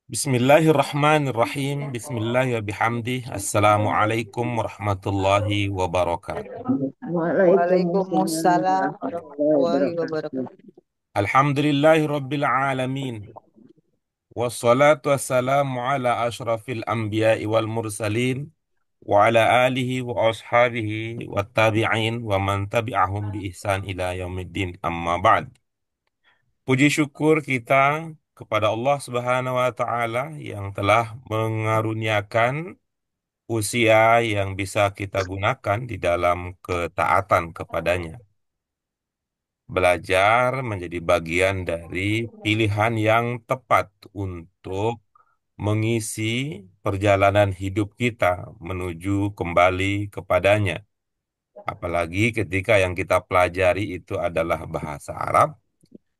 Bismillahirrahmanirrahim. Bismillahirrahmanirrahim. Assalamualaikum warahmatullahi wabarakatuh. Waalaikumsalam Waalaikumsalam warahmatullahi warahmatullahi wabarakatuh. wabarakatuh. Alhamdulillahi rabbil alamin. Wassalatu wassalamu ala ashrafil anbiya'i wal mursalin wa ala alihi wa ashabihi wa tabi'in wa man tabi'ahum bi ihsan ila yaumiddin, amma ba'd. Puji syukur kita kepada Allah Subhanahu wa taala yang telah mengaruniakan usia yang bisa kita gunakan di dalam ketaatan kepadanya. Belajar menjadi bagian dari pilihan yang tepat untuk mengisi perjalanan hidup kita menuju kembali kepadanya. Apalagi ketika yang kita pelajari itu adalah bahasa Arab.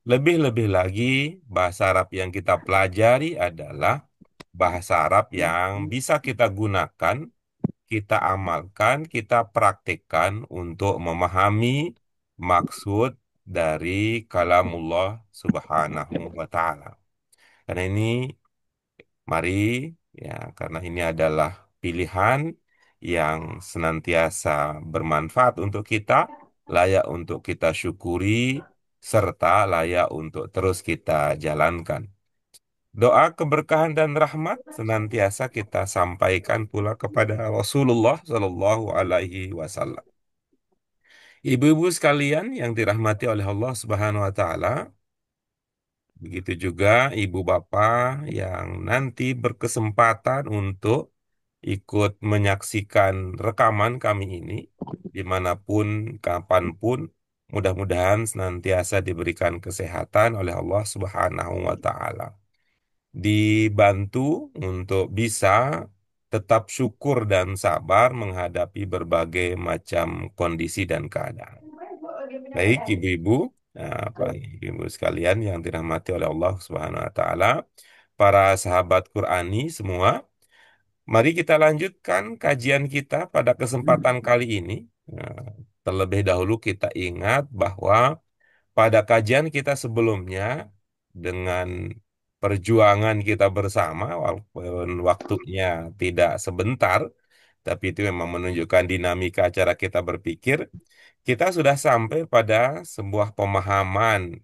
Lebih-lebih lagi, bahasa Arab yang kita pelajari adalah bahasa Arab yang bisa kita gunakan, kita amalkan, kita praktikkan untuk memahami maksud dari kalamullah subhanahu wa ta'ala. Karena ini, mari, ya, karena ini adalah pilihan yang senantiasa bermanfaat untuk kita, layak untuk kita syukuri, serta layak untuk terus kita jalankan. Doa keberkahan dan rahmat senantiasa kita sampaikan pula kepada Rasulullah Shallallahu Alaihi Wasallam. Ibu-ibu sekalian yang dirahmati oleh Allah Subhanahu Wa Taala, begitu juga ibu bapak yang nanti berkesempatan untuk ikut menyaksikan rekaman kami ini, dimanapun, kapanpun, mudah-mudahan senantiasa diberikan kesehatan oleh Allah Subhanahu Wa Taala, dibantu untuk bisa tetap syukur dan sabar menghadapi berbagai macam kondisi dan keadaan. Baik ibu-ibu, Pak ibu sekalian yang dirahmati oleh Allah Subhanahu wa taala, para sahabat Qurani semua, mari kita lanjutkan kajian kita pada kesempatan kali ini. Nah, terlebih dahulu kita ingat bahwa pada kajian kita sebelumnya, dengan perjuangan kita bersama, walaupun waktunya tidak sebentar, tapi itu memang menunjukkan dinamika cara kita berpikir, kita sudah sampai pada sebuah pemahaman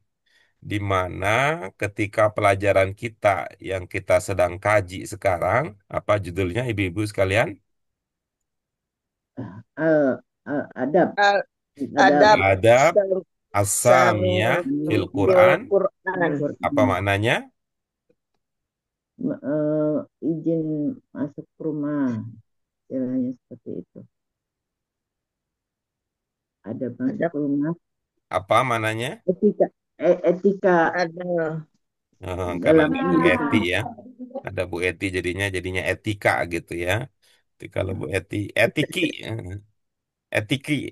di mana ketika pelajaran kita yang kita sedang kaji sekarang, apa judulnya ibu-ibu sekalian? Eh, adab, Al- adab, Adab Adab sam- sami As-Samiyah fil fil Quran. Quran. Apa maknanya? izin masuk rumah, istilahnya seperti itu. Adab masuk Adab rumah, Apa maknanya? etika, etika ada. Karena dalam ada Bu Eti mendidik. ya. Ada Bu Eti jadinya etika gitu ya. Jadi kalau Bu Eti, etiki, etiki,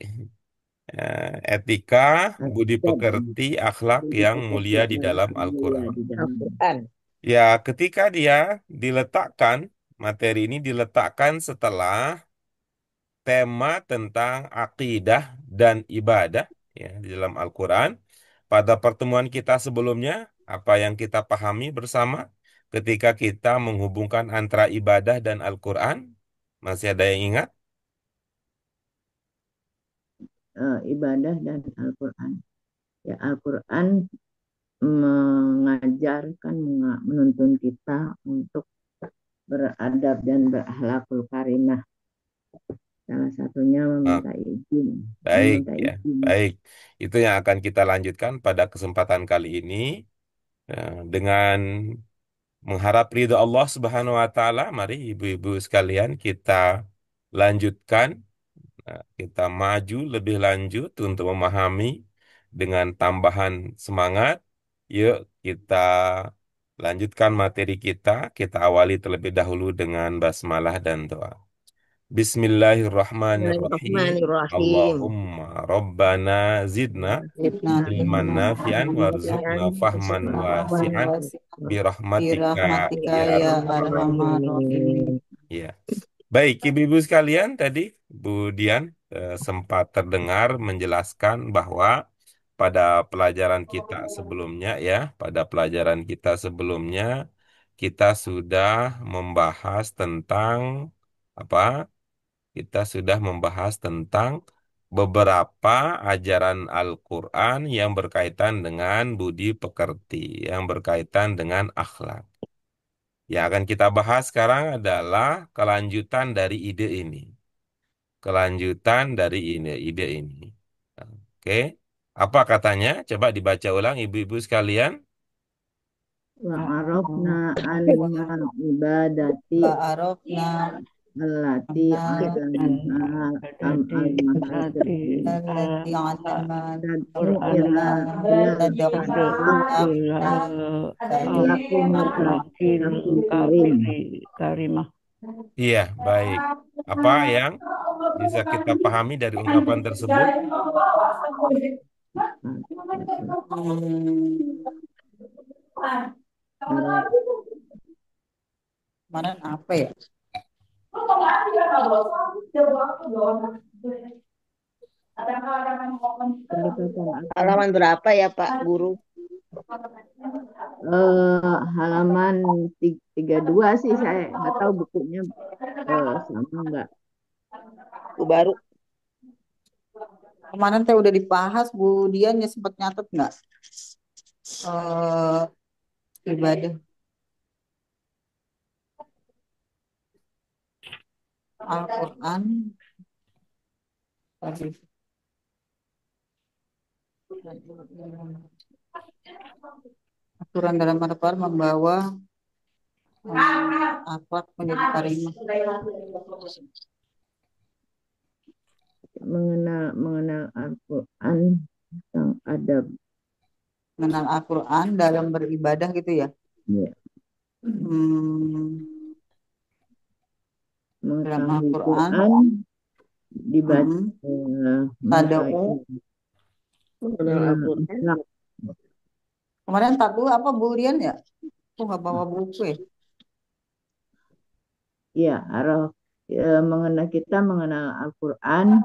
etika, budi Adab, pekerti, akhlak mendidik yang seperti mulia di yang dalam mulia Al-Quran. di dalam. Al-Quran. Ya, ketika dia diletakkan, materi ini diletakkan setelah tema tentang akidah dan ibadah ya di dalam Al-Quran. Pada pertemuan kita sebelumnya, apa yang kita pahami bersama ketika kita menghubungkan antara ibadah dan Al-Quran? Masih ada yang ingat? Ibadah dan Al-Quran. Ya, Al-Quran mengajarkan, menuntun kita untuk beradab dan berakhlakul karimah. Salah satunya Ah, meminta izin, baik meminta ya, izin. baik. Itu yang akan kita lanjutkan pada kesempatan kali ini, dengan mengharap ridho Allah Subhanahu wa taala. Mari ibu-ibu sekalian kita lanjutkan. Nah, kita maju lebih lanjut untuk memahami dengan tambahan semangat. Yuk, kita lanjutkan materi kita. Kita awali terlebih dahulu dengan basmalah dan doa. Bismillahirrahmanirrahim. Bismillahirrahmanirrahim. Allahumma Rabbana zidna Ibna ilman nafi'an warzuqna fahman wasi'an birahmatika birahmatika ya ya rabbal alamin. arhamar rahimin. Ya. Baik, ibu-ibu sekalian, tadi Bu Dian sempat terdengar menjelaskan bahwa pada pelajaran kita sebelumnya ya, pada pelajaran kita sebelumnya kita sudah membahas tentang apa? Kita sudah membahas tentang beberapa ajaran Al-Quran yang berkaitan dengan budi pekerti, yang berkaitan dengan akhlak. Yang akan kita bahas sekarang adalah kelanjutan dari ide ini. Kelanjutan dari ide ini. Oke. Apa katanya? Coba dibaca ulang ibu-ibu sekalian. Wa arafna anna ibadati Fa'arafna allati anna allamaha Berarti berarti allati alama tad'u ila Qur'ana ila tad'u tad'u ila akhlaqi akhlakil akhlaqil karim. karimah. Iya, baik. Apa yang bisa kita pahami dari ungkapan tersebut? Araf Kemarin apa ya? pendekatan apa? Halaman berapa ya Pak Guru? Halaman 32 sih, saya nggak tahu bukunya sama nggak. Buku baru. Kemarin teh udah dibahas, Bu Dian ya sempat nyatet nggak? Ibadah Al-Quran tadi. Aturan dalam Al-Quran membawa akhlak menjadi karimah. Mengenal Al-Quran tentang adab. Mengenal Al-Quran dalam beribadah gitu ya. Ya, Dalam mengetahui Al-Quran Quran dibaca tada'u mengenal akhlak. kemarin tabu apa Bu Dian ya? Aku nggak bawa buku ya. Ya, arah kita mengenal Al-Quran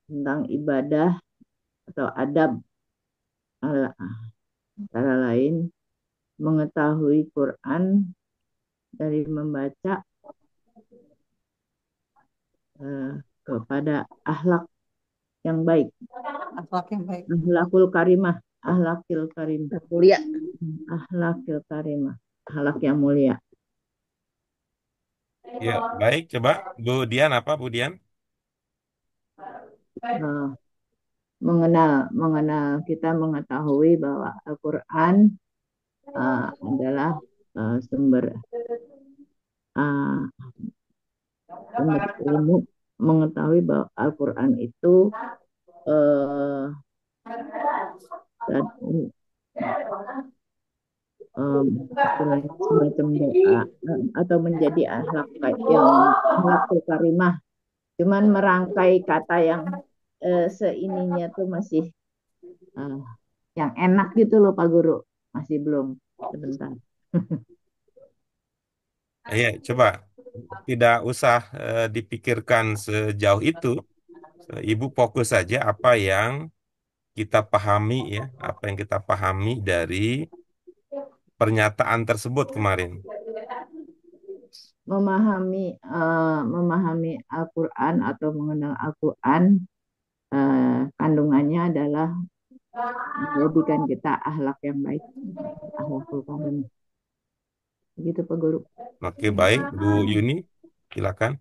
tentang ibadah atau adab, antara lain mengetahui Quran dari membaca kepada akhlak yang baik, Akhlak yang baik. akhlakul karimah, akhlakil karim, Mulia. akhlakil karimah, akhlak yang mulia. Ya, baik. Coba Bu Dian apa Bu Dian? Mengenal kita mengetahui bahwa Al-Quran adalah sumber ilmu, mengetahui bahwa Al-Quran itu semacam doa atau menjadi akhlak yang akhlakul karimah, cuman merangkai kata yang seininya tuh masih yang enak gitu loh Pak Guru, masih belum, sebentar. Ya, coba tidak usah dipikirkan sejauh itu. Ibu fokus saja apa yang kita pahami ya, apa yang kita pahami dari pernyataan tersebut kemarin. Memahami Al-Quran atau mengenal Al-Quran, kandungannya adalah menjadikan kita akhlak yang baik, akhlakul karim. Begitu Pak Guru. Oke, baik. Bu Yuni, silakan.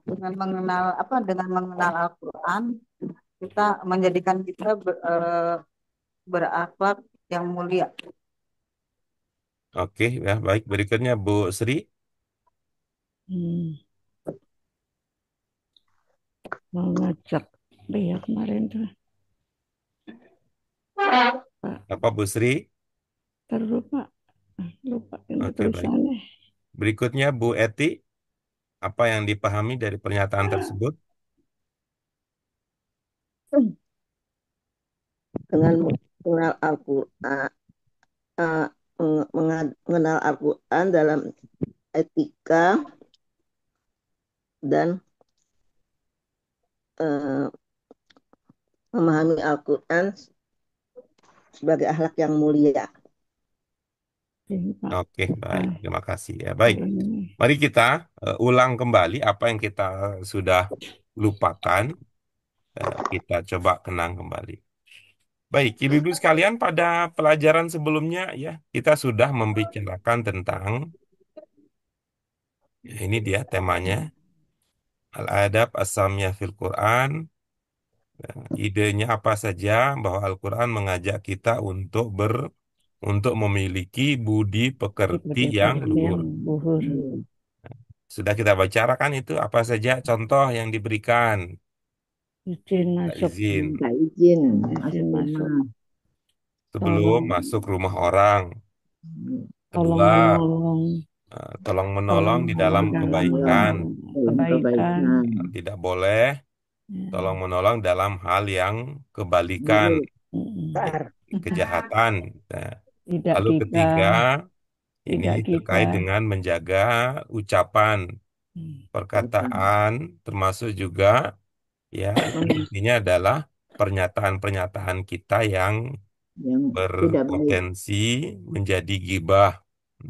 Dengan mengenal Al-Quran kita menjadikan kita berakhlak yang mulia. Oke, ya baik. Berikutnya Bu Sri. Mau ngajak dia kemarin tuh. Apa Bu Sri? Terlupa. Lupa ini Oke, baik. tulisannya. Berikutnya Bu Eti. Apa yang dipahami dari pernyataan tersebut? Dengan mengenal Al-Quran, mengenal Al-Quran dalam etika dan eh, memahami Al-Quran sebagai akhlak yang mulia. Ini, Pak. Oke, baik. Nah, Terima kasih ya. Baik. ini. Mari kita ulang kembali apa yang kita sudah lupakan. Kita coba kenang kembali. Baik, ibu-ibu sekalian, pada pelajaran sebelumnya ya, kita sudah membicarakan tentang, ya, ini dia temanya, Al-Adab As-Samiyah fil Quran. Idenya apa saja bahwa Al-Quran mengajak kita untuk memiliki budi pekerti Seperti yang seperti yang luhur. luhur. Sudah kita bicarakan itu apa saja contoh yang diberikan. Izin Minta masuk. izin Minta izin Izin masuk masuk. rumah. sebelum Tolong, masuk rumah orang. tolong Kedua, menolong. tolong Tolong menolong di menolong dalam dalam kebaikan. Dalam kebaikan. kebaikan. Tidak boleh Ya. tolong menolong dalam hal yang kebalikan, Buruk. ya, Tar. kejahatan. Nah, Tidak lalu kita, ketiga, ini tidak kita. terkait dengan menjaga ucapan, Hmm. perkataan, termasuk juga ya yang intinya adalah pernyataan-pernyataan kita yang Yang tidak baik. berpotensi menjadi gibah.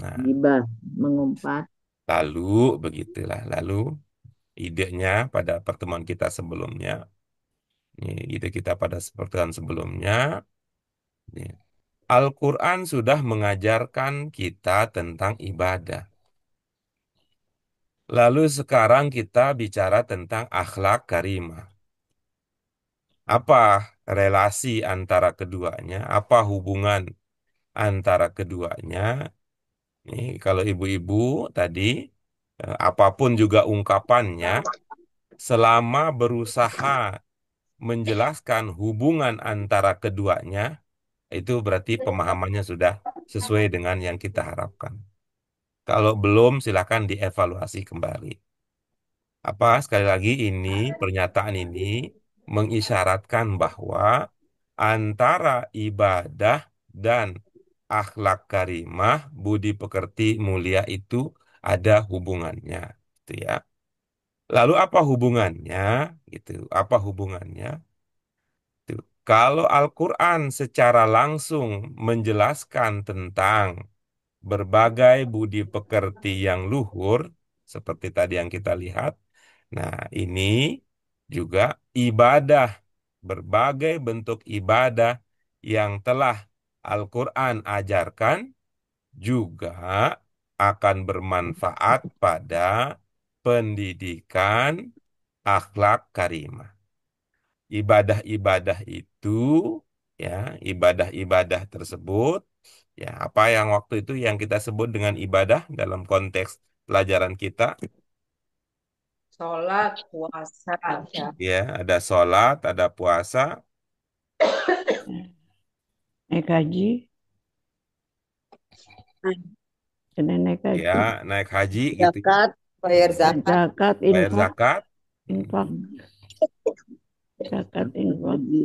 Nah, Gibah, mengumpat. lalu begitulah. Lalu idenya pada pertemuan kita sebelumnya, ini ide kita pada pertemuan sebelumnya, ini, Al-Quran sudah mengajarkan kita tentang ibadah. Lalu sekarang kita bicara tentang akhlak karimah. Apa relasi antara keduanya? Apa hubungan antara keduanya? Ini kalau ibu-ibu tadi, apapun juga ungkapannya, selama berusaha menjelaskan hubungan antara keduanya, itu berarti pemahamannya sudah sesuai dengan yang kita harapkan. Kalau belum, silakan dievaluasi kembali. Apa sekali lagi ini pernyataan ini mengisyaratkan bahwa antara ibadah dan akhlak karimah, budi pekerti mulia itu ada hubungannya, gitu ya. Lalu apa hubungannya? Gitu. Apa hubungannya? Gitu. Kalau Al-Quran secara langsung menjelaskan tentang berbagai budi pekerti yang luhur, seperti tadi yang kita lihat. Nah, ini juga ibadah, berbagai bentuk ibadah yang telah Al-Quran ajarkan juga akan bermanfaat pada pendidikan akhlak karimah. Ibadah-ibadah itu, ya, ibadah-ibadah tersebut, ya, apa yang waktu itu yang kita sebut dengan ibadah dalam konteks pelajaran kita, Sholat, puasa. ya, ada sholat, ada puasa, Naik haji, kena naik ya, haji. naik haji gitu, Zakat, Bayar zakat. Zakat, bayar infak, zakat. infak, zakat, infak, Haji.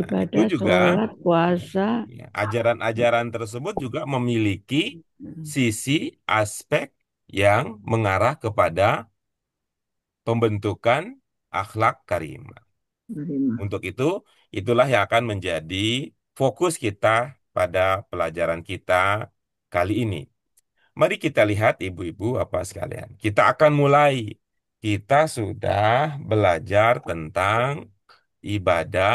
Nah, itu ibadah, juga, sholat, puasa. ya, ajaran-ajaran tersebut juga memiliki sisi aspek yang mengarah kepada pembentukan akhlak karimah. Karimah. Untuk itu, itulah yang akan menjadi fokus kita pada pelajaran kita kali ini. Mari kita lihat ibu-ibu apa sekalian. Kita akan mulai. Kita sudah belajar tentang ibadah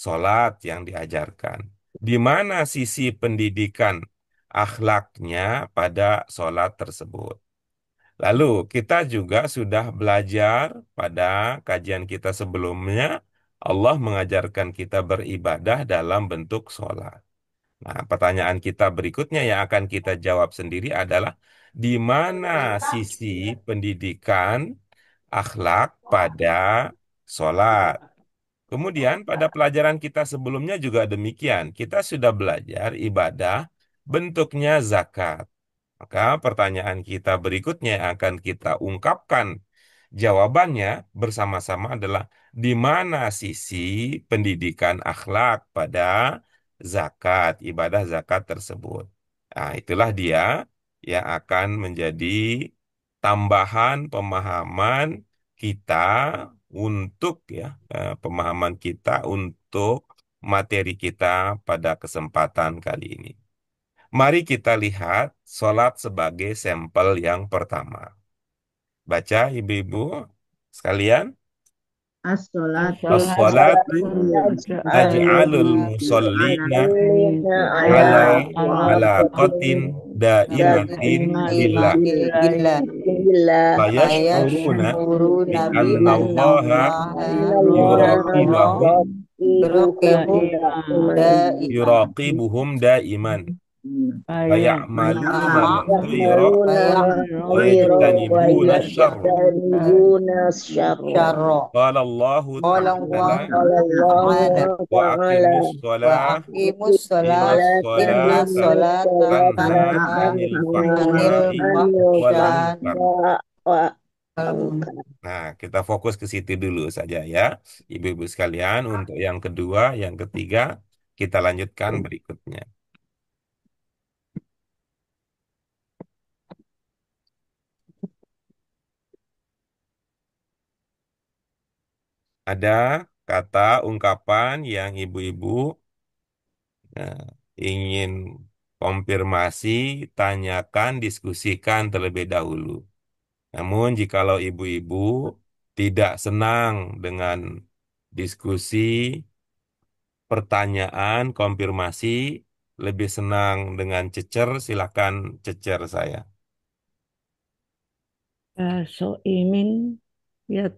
sholat yang diajarkan. Di mana sisi pendidikan akhlaknya pada sholat tersebut. Lalu kita juga sudah belajar pada kajian kita sebelumnya, Allah mengajarkan kita beribadah dalam bentuk sholat. Nah, pertanyaan kita berikutnya yang akan kita jawab sendiri adalah di mana sisi pendidikan akhlak pada sholat. Kemudian pada pelajaran kita sebelumnya juga demikian. Kita sudah belajar ibadah bentuknya zakat. Maka pertanyaan kita berikutnya yang akan kita ungkapkan jawabannya bersama-sama adalah di mana sisi pendidikan akhlak pada zakat, ibadah zakat tersebut. Nah, itulah dia yang akan menjadi tambahan pemahaman kita untuk ya pemahaman kita untuk materi kita pada kesempatan kali ini. Mari kita lihat sholat sebagai sampel yang pertama. Baca ibu-ibu sekalian. As-sholatu As-sholatu taj'alul musallina ala alaqatin daimatin billah. Fayash'uruna bi anna Allaha yuraqibahum yuraqibuhum daiman. Faya'maluna al-khaira wa yajtanibuna syarra. Qala Allahu ta'ala wa aqimus sholah innas sholata tanha anil fahsya'i wal munkar. Nah, kita fokus ke situ dulu saja ya, ibu-ibu sekalian. Untuk yang kedua, yang ketiga, kita lanjutkan berikutnya. Ada kata ungkapan yang ibu-ibu ingin konfirmasi, tanyakan, diskusikan terlebih dahulu. Namun, jikalau ibu-ibu tidak senang dengan diskusi, pertanyaan, konfirmasi, lebih senang dengan cecer, silakan cecer saya. Soimin ya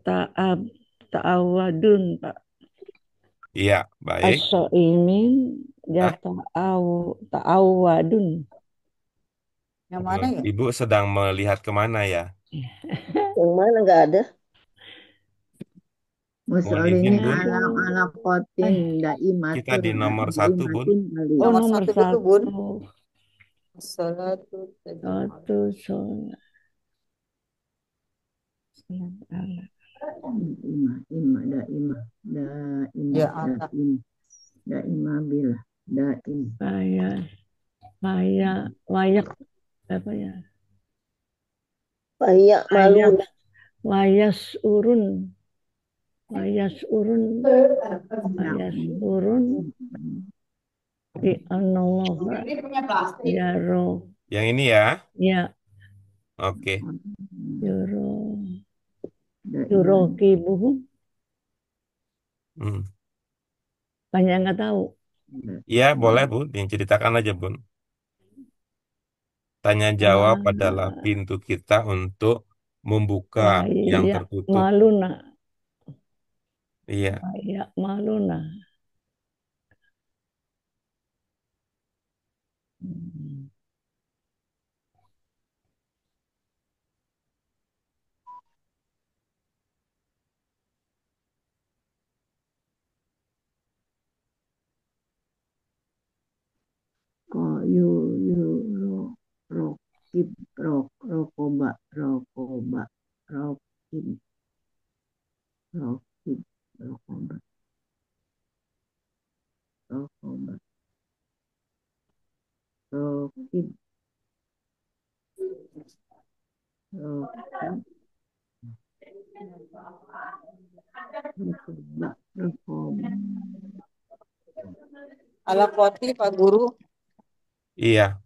ta'awadun, Pak. Iya, baik. Soimin ya Hah? ta'awadun. Yang mana ya? Ibu sedang melihat kemana ya? Yang mana nggak ada? Mohon Musholin izin, Bun. ala kotin Kita di daimatun nomor 1, Bun. daimatin kali. Oh, Nomor nomor satu itu, Bun. satu. Salatu Satu sholat. Allah. Ima daimah Ya Allah. daimah bilah daim. Wayak apa ya? Banyak malu. Wayas urun di anallah yaro Yang ini ya. ya Oke. yuro kibuhum. Hmm. Banyak yang nggak tahu. Ya, boleh, Bun. Diceritakan aja, Bun. Tanya jawab adalah pintu kita untuk membuka yang tertutup. Maluna. Iya. Ya maluna. yu rokib rokoba rokib rokoba rokib rokoba. Ala koti, Pak Guru. Iya.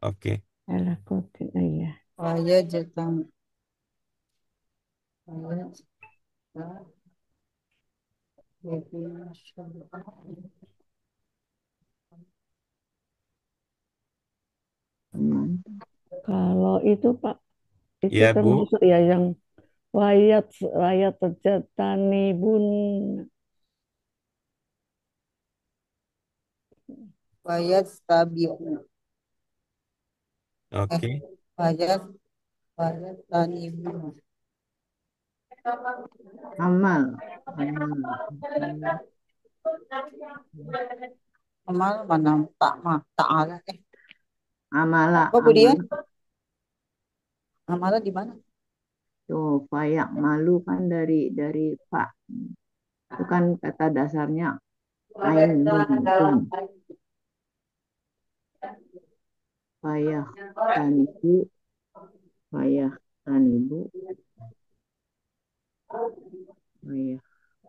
Oke. Ala koti ya. Waya jatang. Kalau itu Pak, itu Iya, Bu. termasuk ya yang wayat terjatanibun. Wayat tabiu. Oke. Wayat tanibu. Amal Mana ta'ala amala Apa Bu Dian? Amala di mana? tuh fayak malu kan dari pak itu kan kata dasarnya ain nun fayak tanibu payah kan ibu, payah,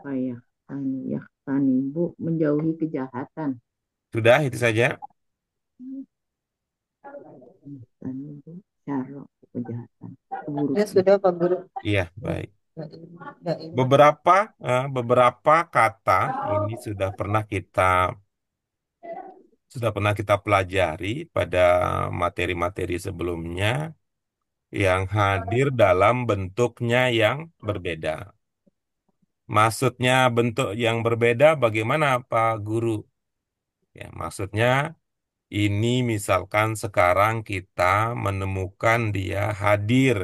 payah kan ya kan ibu menjauhi kejahatan. Sudah itu saja. Kan ibu, cara kejahatan, Ya keburukan. sudah Pak Guru. Iya, Ya, baik. ya, ini. Beberapa kata ini sudah pernah kita pelajari pada materi-materi sebelumnya yang hadir dalam bentuknya yang berbeda. Maksudnya bentuk yang berbeda bagaimana Pak Guru? Ya, maksudnya ini misalkan sekarang kita menemukan dia hadir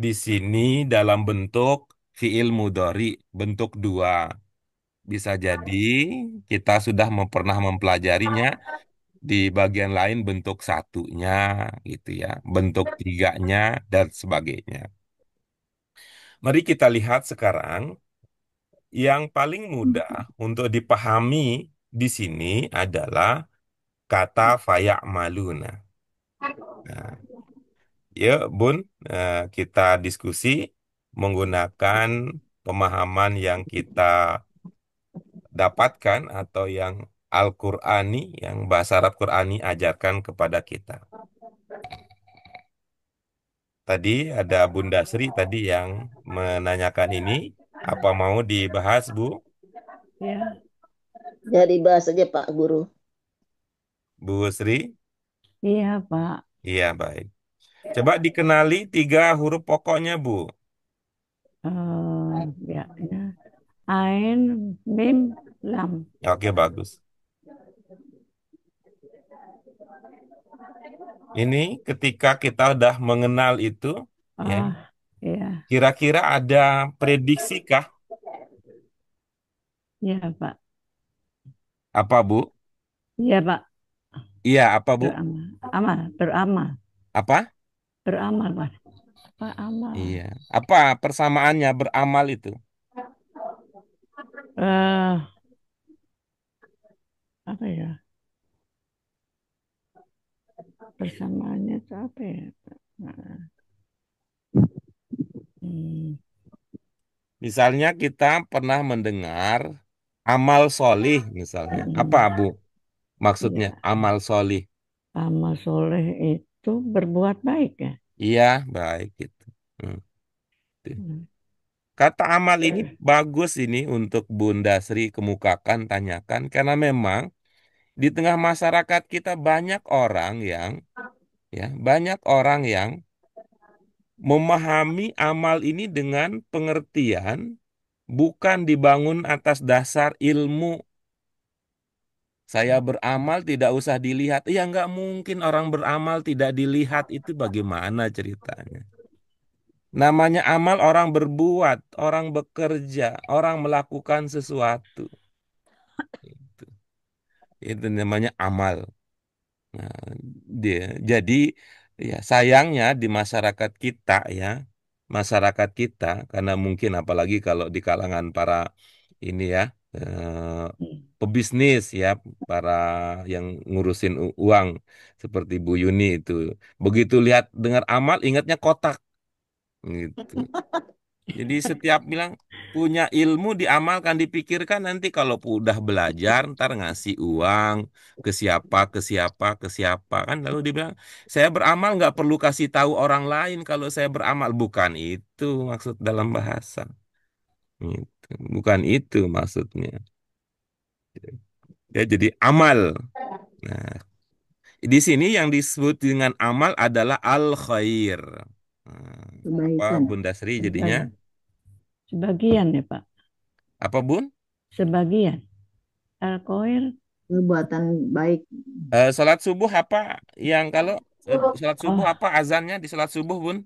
di sini dalam bentuk fiil mudhari, bentuk dua. Bisa jadi kita sudah pernah mempelajarinya di bagian lain bentuk satunya, gitu ya, bentuk tiganya dan sebagainya. Mari kita lihat sekarang yang paling mudah untuk dipahami di sini adalah kata faya'maluna. Nah, yuk Bun, kita diskusi menggunakan pemahaman yang kita dapatkan atau yang Al-Qur'ani, yang bahasa Arab Qur'ani ajarkan kepada kita. Tadi ada Bunda Sri tadi yang menanyakan ini. Apa mau dibahas, Bu? Ya, Jadi bahas aja Pak Guru. Bu Sri? iya Pak. Iya, baik. Coba dikenali 3 huruf pokoknya, Bu. Ya, ya. Ain, mim, lam. Oke, bagus. Ini ketika kita udah mengenal itu, ya, Iya, kira-kira ada prediksi kah? iya Pak. Apa, Bu? Iya Pak. Iya, apa, Bu? Beramal. Apa? Beramal Pak. Pak amal. Iya. Apa persamaannya beramal itu? Eh, apa ya? Persamaannya itu apa ya, Pak? Nah, hmm, Misalnya kita pernah mendengar amal solih misalnya. Apa, Bu? Maksudnya iya. amal solih. Amal soleh itu berbuat baik ya. Iya, baik gitu. Hmm. Tuh. Hmm. Kata amal ini bagus ini untuk Bunda Sri kemukakan, tanyakan. Karena memang di tengah masyarakat kita banyak orang yang memahami amal ini dengan pengertian bukan dibangun atas dasar ilmu. Saya beramal tidak usah dilihat. Ya nggak mungkin orang beramal tidak dilihat, itu bagaimana ceritanya? Namanya amal orang berbuat, orang bekerja, orang melakukan sesuatu. Itu, itu namanya amal. Nah, jadi ya sayangnya di masyarakat kita karena mungkin apalagi kalau di kalangan para ini ya, pebisnis ya, para yang ngurusin uang seperti Bu Yuni itu, begitu lihat dengar amal ingatnya kotak gitu. Jadi setiap bilang punya ilmu diamalkan, dipikirkan nanti kalau udah belajar ntar ngasih uang ke siapa, ke siapa kan. Lalu dibilang saya beramal nggak perlu kasih tahu orang lain kalau saya beramal. Bukan itu maksud dalam bahasa. Gitu. Bukan itu maksudnya. Ya, jadi amal. Nah, di sini yang disebut dengan amal adalah al khair. Nah, apa Kebaikan, Bunda Sri jadinya? kebaikan, Sebagian ya Pak. Apa Bun? Sebagian. Alkohol. perbuatan baik. Salat subuh apa yang kalau salat subuh Oh, apa azannya di salat subuh Bun?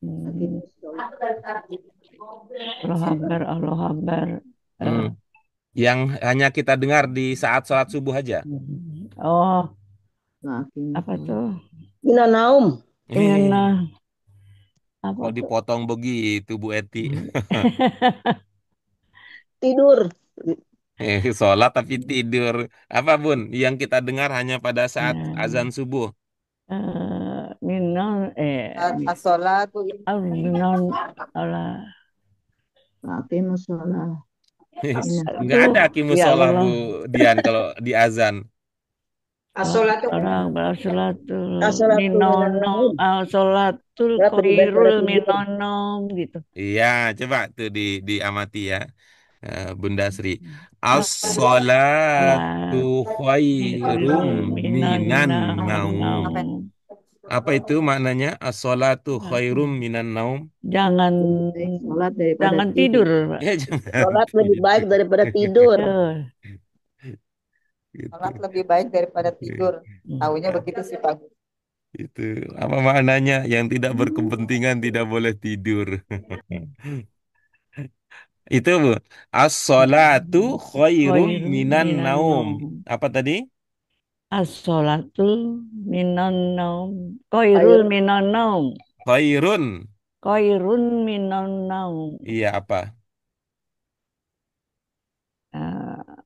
hmm, Aqimus sholat. Allah Akbar. Hmm. Eh, Yang hanya kita dengar di saat salat subuh aja. oh, Aqimus apa sholat. tuh? Gina naum, Yang apa Kok tuh? dipotong begitu Bu Eti? tidur. Sholat tapi tidur. Apa Bun? Yang kita dengar hanya pada saat azan Ya, subuh. min minon As-sholatu minon ala Aqimus sholah. Nggak ada itu akimus ya sholah Bu Allah. Dian kalau di azan. as-sholatu Orang berasolatul As-salatu minonom, minannaum. solatul Salat lebih baik koirul pada tidur. minonom gitu. Iya, coba tuh diamati ya, Bunda Sri. As-sholatu khairum Koirul minan minonom. naum. Apa itu maknanya? As-sholatu khairum minan naum. Jangan Lebih baik sholat daripada jangan tidur. tidur, Pak. Ya jangan Salat lebih baik tidur. daripada tidur. Betul. Gitu. sholat lebih baik daripada tidur. Tahunya begitu sih Pak. Itu apa maknanya? Yang tidak berkepentingan tidak boleh tidur. Itu Bu. As-sholatu khairum Koirul minan naum. minonom. Apa tadi? As-solatul minonom. Koirul Khair. minonom. Khairun. Koirun minonom. Iya apa? Eh,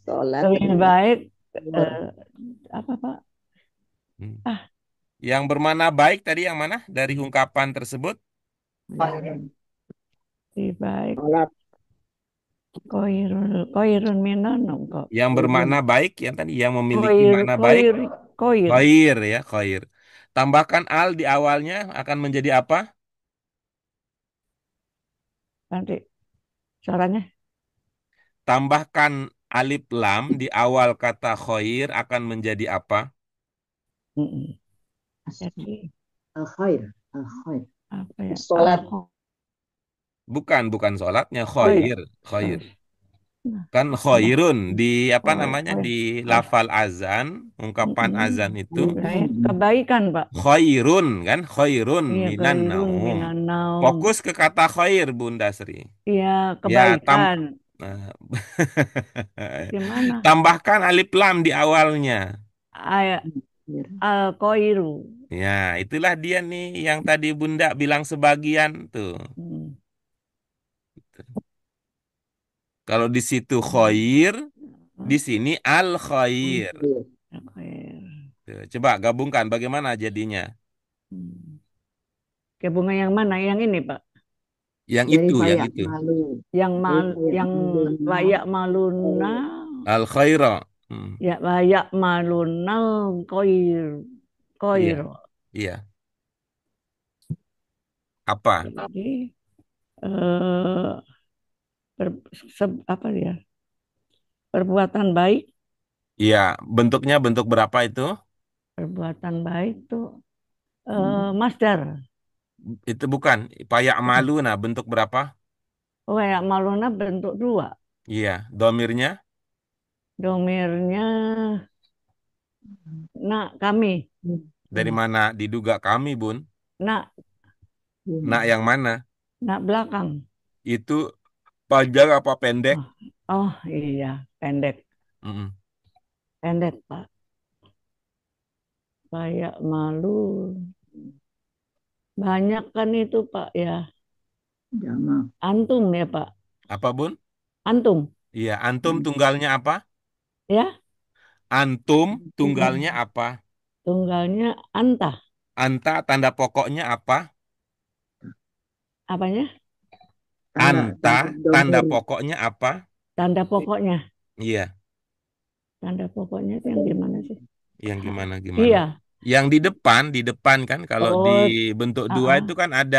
Salat lebih lebih baik baik. apa Pak? Hmm. Ah, Yang bermana baik tadi yang mana dari ungkapan tersebut? lebih baik Salat koirun minonom kok. Yang bermakna baik yang tadi yang memiliki Koir makna baik. koir koir. Khair ya, khair. Tambahkan al di awalnya akan menjadi apa? Nanti suaranya. Tambahkan alif lam di awal kata khair akan menjadi apa? Mm-mm. Jadi Al-khair. Al-khair. apa ya? salat Bukan sholatnya Khair. khair, khair. Nah, Kan khairun di apa namanya khair. di lafal azan, ungkapan azan itu Kebaikan, Pak. khairun kan, khairun Iya, minan khairun naum. minan naum. Fokus ke kata khair Bunda Sri. Iya, Ya, kebaikan. Nah, Gimana? tambahkan alif lam di awalnya. Ayat al-khairu. Ya, itulah dia nih yang tadi Bunda bilang sebagian tuh. Hmm. Kalau di situ khair, di sini al khair. Khair. Tuh, coba gabungkan bagaimana jadinya? Hmm. Bunga yang mana? Yang ini, Pak. Yang Dari itu, yang fayak itu. malu. Yang layak maluna. Al khaira. Hmm, Ya layak malunal khair. iya, Khair. iya. Apa? Jadi eh apa ya? Perbuatan baik, Iya, bentuknya bentuk berapa itu? perbuatan baik tuh masdar. Itu bukan. Payak malu, nah bentuk berapa? Oh ya maluna bentuk dua. Iya, domirnya. Domirnya nak kami. Dari mana diduga kami, Bun? Nak Nak yang mana? nak belakang. Itu panjang apa pendek? Oh, oh iya, pendek. Mm-mm. Pendek, Pak. Kayak malu. Banyak kan itu, Pak ya. Jamak. Antum ya, Pak. Apa, Bun? Antum. Iya, antum tunggalnya apa? Ya, Antum tunggalnya apa? tunggalnya anta. Anta tanda pokoknya apa? Apanya? Anta tanda Domir. pokoknya apa? Tanda pokoknya. Iya, Tanda pokoknya itu yang gimana sih? yang gimana? Iya. Yang di depan kan kalau di Oh, bentuk dua ah, itu kan ada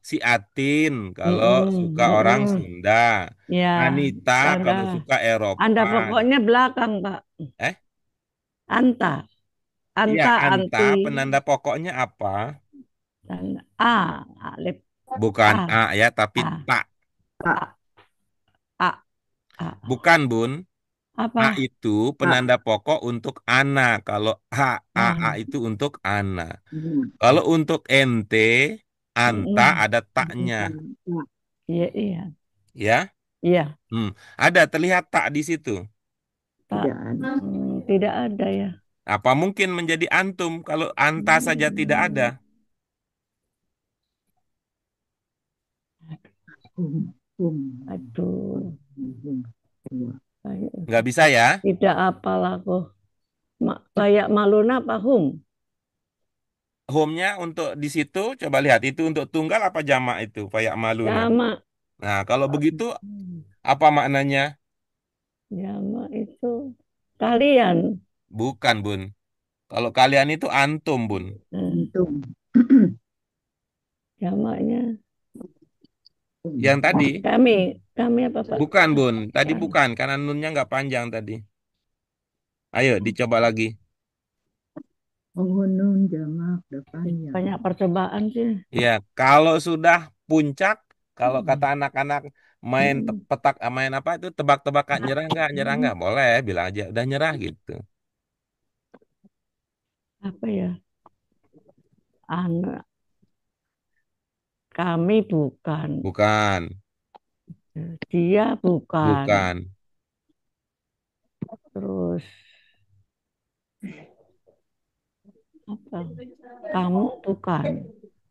si Atin kalau mm-mm, suka orang mm-mm. Sunda, Ya, Anita tanda. kalau suka Anda Eropa. pokoknya belakang, Pak. Eh, Anta. iya Anta, anta anti. penanda pokoknya apa? Tanda. Alif. Bukan A. A ya, tapi A. tak. A. A. A. Bukan Bun. A Apa? itu penanda pokok untuk ana. Kalau A Ah. itu untuk ana. Hmm. Kalau untuk ente, anta Mm-mm. ada taknya, Iya, iya. ya. Iya. Ada terlihat tak di situ. Tak, Tidak ada. tidak ada ya. Apa mungkin menjadi antum kalau anta saja tidak ada? Aduh. Nggak bisa ya? Tidak apal aku. Kayak maluna apa hum? home-nya untuk di situ coba lihat itu untuk tunggal apa jamak itu faya'maluna. Jamak. Nah, kalau begitu apa maknanya? Jamak itu kalian. Bukan, Bun. Kalau kalian itu antum, Bun. Antum. Jamaknya Yang tadi kami apa Pak? bukan, Bun. Tadi Bukan. bukan karena nunnya nggak panjang tadi. Ayo dicoba lagi. Oh, nun jamak depannya. Banyak percobaan sih. Ya, kalau sudah puncak, kalau kata anak-anak main petak, main apa itu tebak-tebakan nyerah nggak, boleh bilang aja udah nyerah gitu. Apa ya? Anak kami bukan. Bukan, Dia bukan. bukan, Terus apa? Kamu bukan.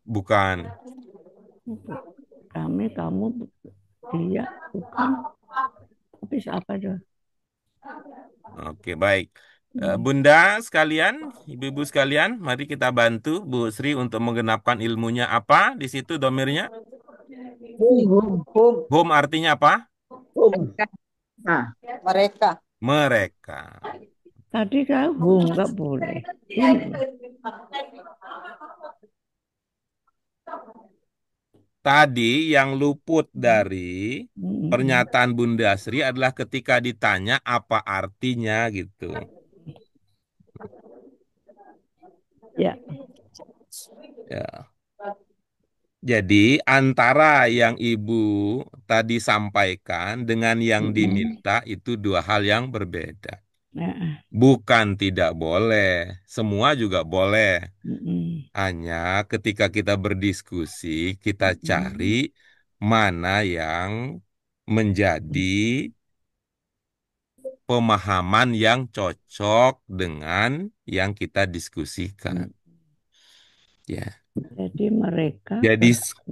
bukan. Kamu, dia bukan. Habis apa tuh? Oke, baik. Bunda sekalian, ibu-ibu sekalian, mari kita bantu Bu Sri untuk menggenapkan ilmunya apa di situ domirnya. Hum. Hum. Home artinya apa? Nah, Mereka. Mereka. Tadi kamu nggak boleh. Tadi yang luput dari Hmm. pernyataan Bunda Sri adalah ketika ditanya apa artinya gitu. Ya, Ya. Jadi antara yang Ibu tadi sampaikan dengan yang diminta itu dua hal yang berbeda. nah, Bukan tidak boleh, semua juga boleh. mm-mm. Hanya ketika kita berdiskusi, kita cari mana yang menjadi pemahaman yang cocok dengan yang kita diskusikan. Ya. Jadi mereka Jadi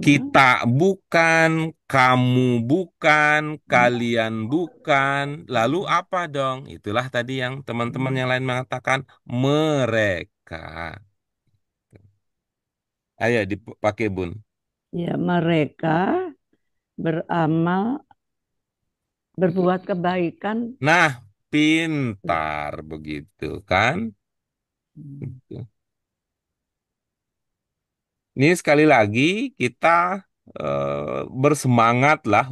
kita bukan, kamu bukan, kalian bukan. Lalu apa dong? Itulah tadi yang teman-teman yang lain mengatakan mereka. Ayo dipakai Bun. ya mereka beramal berbuat kebaikan. Nah, pintar begitu kan? Gitu. Ini sekali lagi kita bersemangat lah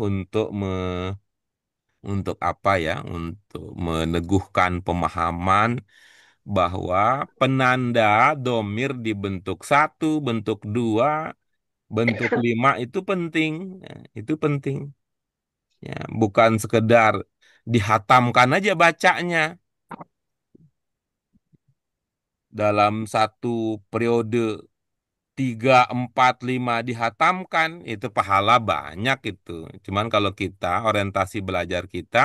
untuk apa ya? Untuk meneguhkan pemahaman bahwa penanda domir di bentuk satu, bentuk dua, bentuk lima itu penting. Ya, itu penting. Ya, bukan sekedar dihatamkan aja bacanya dalam satu periode 3, 4, 5 dihatamkan itu pahala banyak itu. Cuman kalau kita orientasi belajar kita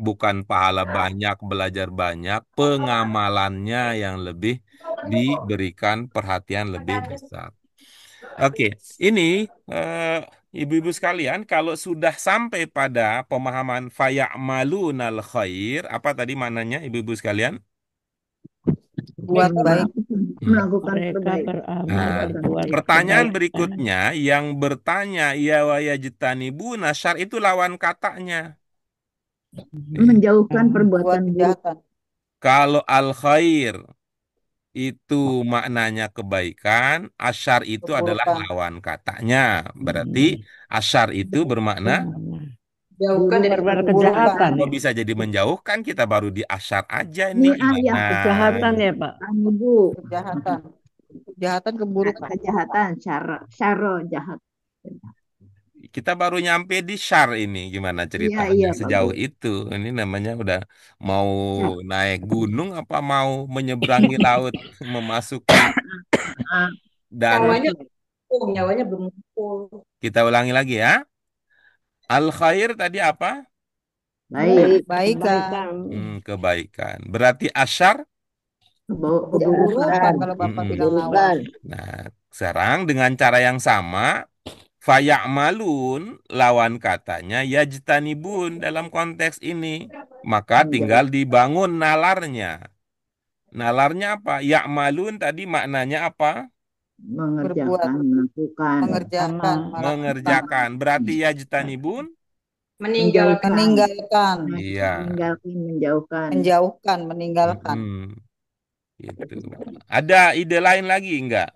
bukan pahala banyak, belajar banyak, pengamalannya yang lebih diberikan perhatian lebih besar. Oke, ini eh, ibu-ibu sekalian, kalau sudah sampai pada pemahaman faya'malunal khair, apa tadi mananya ibu-ibu sekalian? Buat baik. melakukan Mereka perbaikan. beramal Nah, berbuat pertanyaan kebaikan. berikutnya yang bertanya ya wa yajtanibuna syar itu lawan katanya. Nih, Menjauhkan Buat perbuatan buruk. kejahatan. kalau al khair itu maknanya kebaikan, asyar itu adalah Keburukan. lawan katanya. Berarti asyar itu bermakna Jauhkan dari Berbuat keburukan. kejahatan. kok bisa jadi menjauhkan, kita baru di asyar aja Ini nih ayat gimana? Kejahatan ya Pak. Ibu. Kejahatan. Kejahatan keburukan. Kejahatan, syaro jahat. Kita baru nyampe di syar ini gimana Iya, ceritanya iya, sejauh bagus. itu. Ini namanya udah mau Ya. naik gunung apa mau menyeberangi laut memasuki Ah, danau. Nyawanya belum full. Kita ulangi lagi ya. Al khair tadi apa? baik. Kebaikan. Kebaikan. Berarti asyar. Keburukan. Keburukan kalau Bapak bilang lawan. Bukan. Nah, sekarang dengan cara yang sama faya'malun lawan katanya yajtanibun dalam konteks ini. Maka tinggal dibangun nalarnya. Nalarnya apa? Ya'malun tadi maknanya apa? berbuat, mengerjakan, melakukan, mengerjakan, Amal. melakukan, mengerjakan. Berarti yajtanibun? Meninggalkan. meninggalkan, Iya. meninggalkan, menjauhkan. menjauhkan, meninggalkan. Mm-mm. Gitu. Ada ide lain lagi enggak?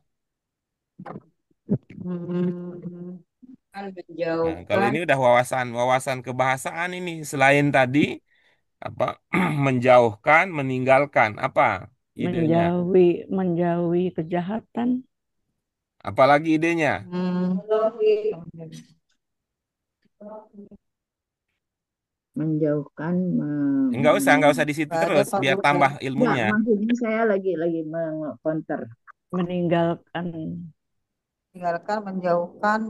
Hmm, Kan Nah, kalau menjauhkan. ini udah wawasan kebahasaan ini. Selain tadi apa menjauhkan, meninggalkan apa idenya? Menjauhi kejahatan. Apalagi idenya? hmm, Menjauhkan, Enggak usah di situ nggak ada terus, Pak biar Guru. tambah enggak, ilmunya. maksudnya saya lagi meng-counter. Meninggalkan. Meninggalkan, menjauhkan,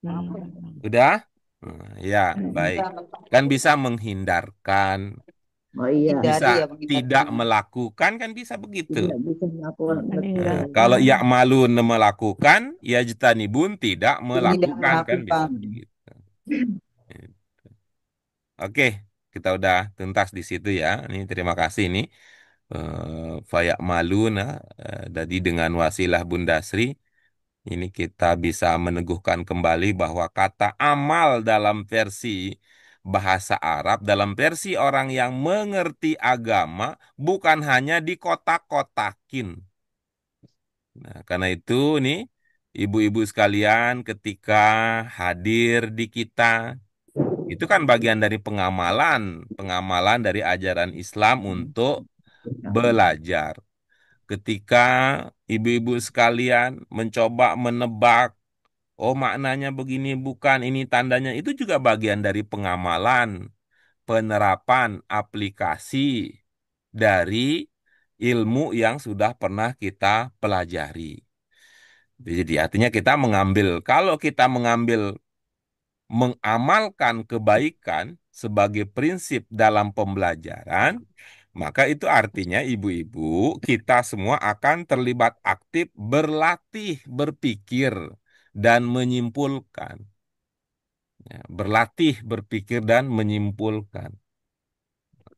Hmm. Udah? Ya, baik. ya, Kan bisa menghindarkan, Oh iya, bisa menghindari ya, tidak menghindarkan. melakukan, kan bisa begitu. tidak bisa melakukan, betul. Kalau Meninggalkan. ya'malun melakukan, yajtanibun tidak Tidak melakukan, kan bisa melakukan. begitu. Oke, kita udah tuntas di situ ya. Ini terima kasih nih. Faya'maluna, tadi dengan wasilah Bunda Sri. Ini kita bisa meneguhkan kembali bahwa kata amal dalam versi bahasa Arab, dalam versi orang yang mengerti agama, bukan hanya dikotak-kotakin. Nah, karena itu nih, ibu-ibu sekalian ketika hadir di kita, itu kan bagian dari pengamalan, pengamalan dari ajaran Islam untuk belajar. Ketika ibu-ibu sekalian mencoba menebak, oh maknanya begini bukan, ini tandanya, itu juga bagian dari pengamalan, penerapan aplikasi dari ilmu yang sudah pernah kita pelajari. Jadi artinya kita mengambil, kalau kita mengamalkan kebaikan sebagai prinsip dalam pembelajaran, maka itu artinya ibu-ibu kita semua akan terlibat aktif berlatih berpikir dan menyimpulkan. Ya, berlatih berpikir dan menyimpulkan.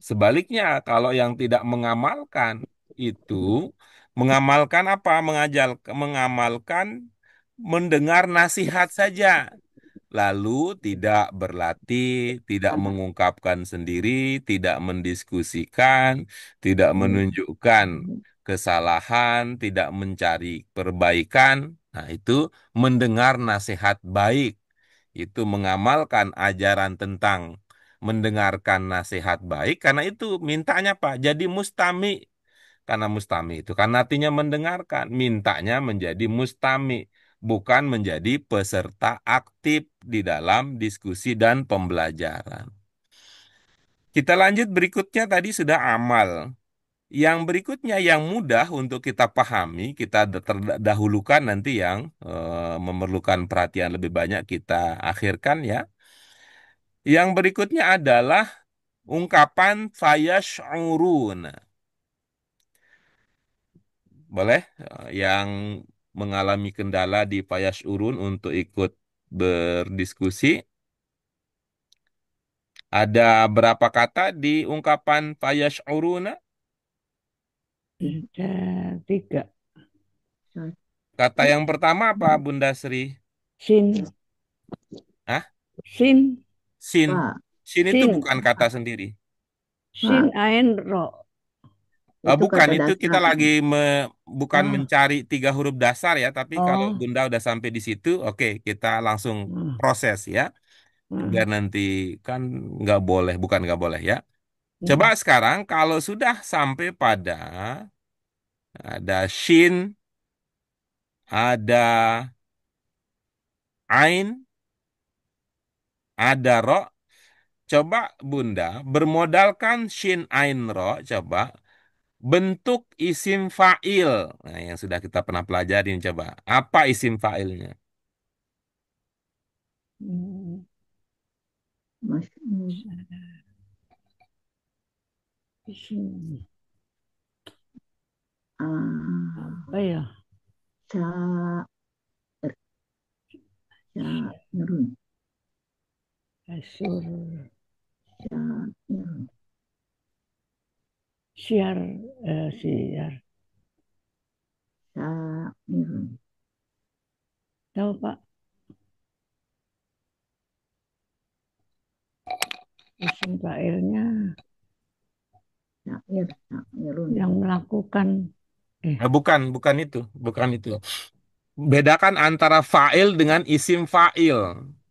Sebaliknya, kalau yang tidak mengamalkan itu mengamalkan apa? Mengamalkan mendengar nasihat saja, lalu tidak berlatih, tidak mengungkapkan sendiri, tidak mendiskusikan, tidak menunjukkan kesalahan, tidak mencari perbaikan. Nah, itu mendengar nasihat baik. Itu mengamalkan ajaran tentang mendengarkan nasihat baik, karena itu mintanya Pak, jadi mustami. Karena mustami itu kan artinya mendengarkan, mintanya menjadi mustami, bukan menjadi peserta aktif di dalam diskusi dan pembelajaran. Kita lanjut berikutnya, tadi sudah amal. Yang berikutnya yang mudah untuk kita pahami, kita terdahulukan, nanti yang memerlukan perhatian lebih banyak kita akhirkan ya. Yang berikutnya adalah ungkapan fayash'urun. Boleh yang mengalami kendala di fayash'urun untuk ikut berdiskusi. Ada berapa kata di ungkapan fayash'uruna? Ada 3. Kata yang pertama apa Bunda Sri? Sin. Hah? Sin. Sin. Pak, Sin itu Sin. bukan kata sendiri. Sin Pak, ain ro. itu Bukan, kata itu kita dasar. lagi bukan Oh, mencari 3 huruf dasar ya, tapi kalau Oh, Bunda udah sampai di situ, oke, kita langsung Hmm. proses ya, biar Hmm. nanti kan nggak boleh, bukan nggak boleh ya. Coba Hmm. sekarang kalau sudah sampai pada ada shin, ada ain, ada ro, coba Bunda bermodalkan shin, ain, ro, coba bentuk isim fa'il. Nah, yang sudah kita pernah pelajarin, coba. Apa isim fa'ilnya? Hmm. Mas, Sin. ah, Apa ya? sya, syairun, Kasur. syairun, Siar, siar. Syairun. Tahu Pak, isim fa'ilnya Syairun. yang melakukan. Bukan, bukan itu. Bedakan antara fa'il dengan isim fa'il.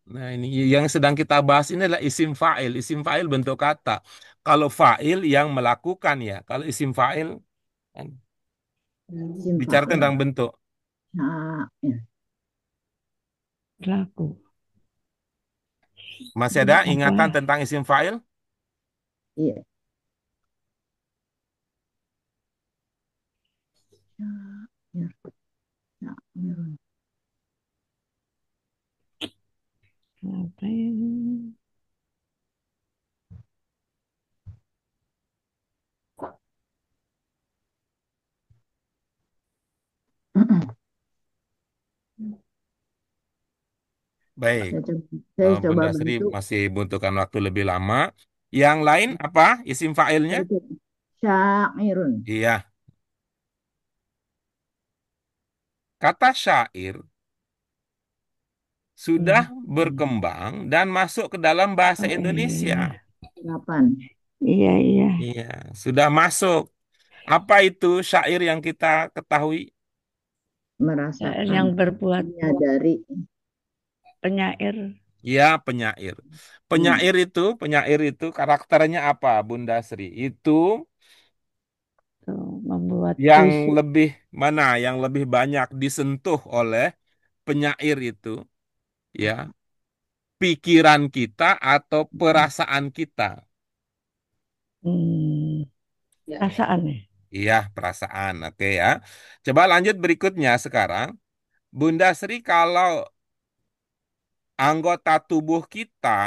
Nah, ini yang sedang kita bahas ini adalah isim fa'il. Isim fa'il bentuk kata. Kalau fa'il yang melakukan ya. Kalau isim fa'il kan, Isim bicara fa'il. tentang bentuk. Syair. Laku. Masih ada ingatan Apa? tentang isim fa'il? Iya. Syair. Syairun. Apa ini? Baik. Saya coba Bunda Sri bentuk. masih butuhkan waktu lebih lama. Yang lain apa? Isim fa'ilnya? Syairun. Iya. Kata syair sudah berkembang dan masuk ke dalam bahasa Oh Indonesia. iya, Kapan? iya, iya. Iya, sudah masuk. Apa itu syair yang kita ketahui? Merasakan, Yang berbuat menyadari. penyair Ya, penyair. Hmm. Penyair itu karakternya apa, Bunda Sri? Itu tuh, membuat yang puisi. lebih mana? Yang lebih banyak disentuh oleh penyair itu, ya, pikiran kita atau perasaan kita. Hmm, perasaan ya. Iya, perasaan. Oke ya. Coba lanjut berikutnya sekarang. Bunda Sri, kalau anggota tubuh kita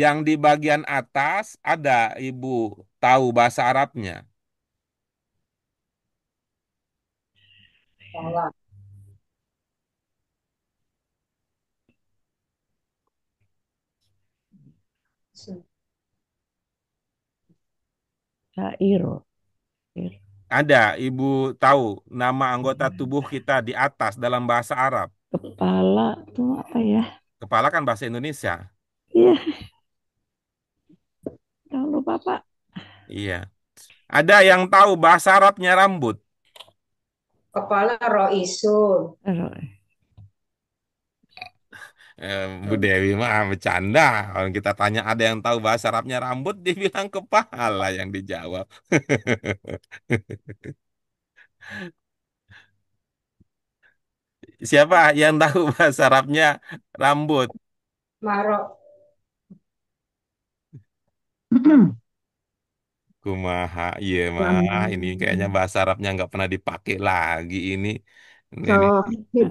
yang di bagian atas ada, Ibu tahu bahasa Arabnya? Sairo. Ada, Ibu tahu nama anggota tubuh kita di atas dalam bahasa Arab. Kepala tuh apa ya? Kepala kan bahasa Indonesia. Iya, tahu lupa Pak. Iya. Ada yang tahu bahasa Arabnya rambut. Kepala Roisul. Taruh. Bu Dewi mah bercanda. Kalau kita tanya ada yang tahu bahasa Arabnya rambut, dia bilang kepala yang dijawab. Siapa yang tahu bahasa Arabnya rambut? Marok. Kumaha, iya mah. Ini kayaknya Lam- bahasa Arabnya nggak pernah dipakai lagi ini. Ini Sohib,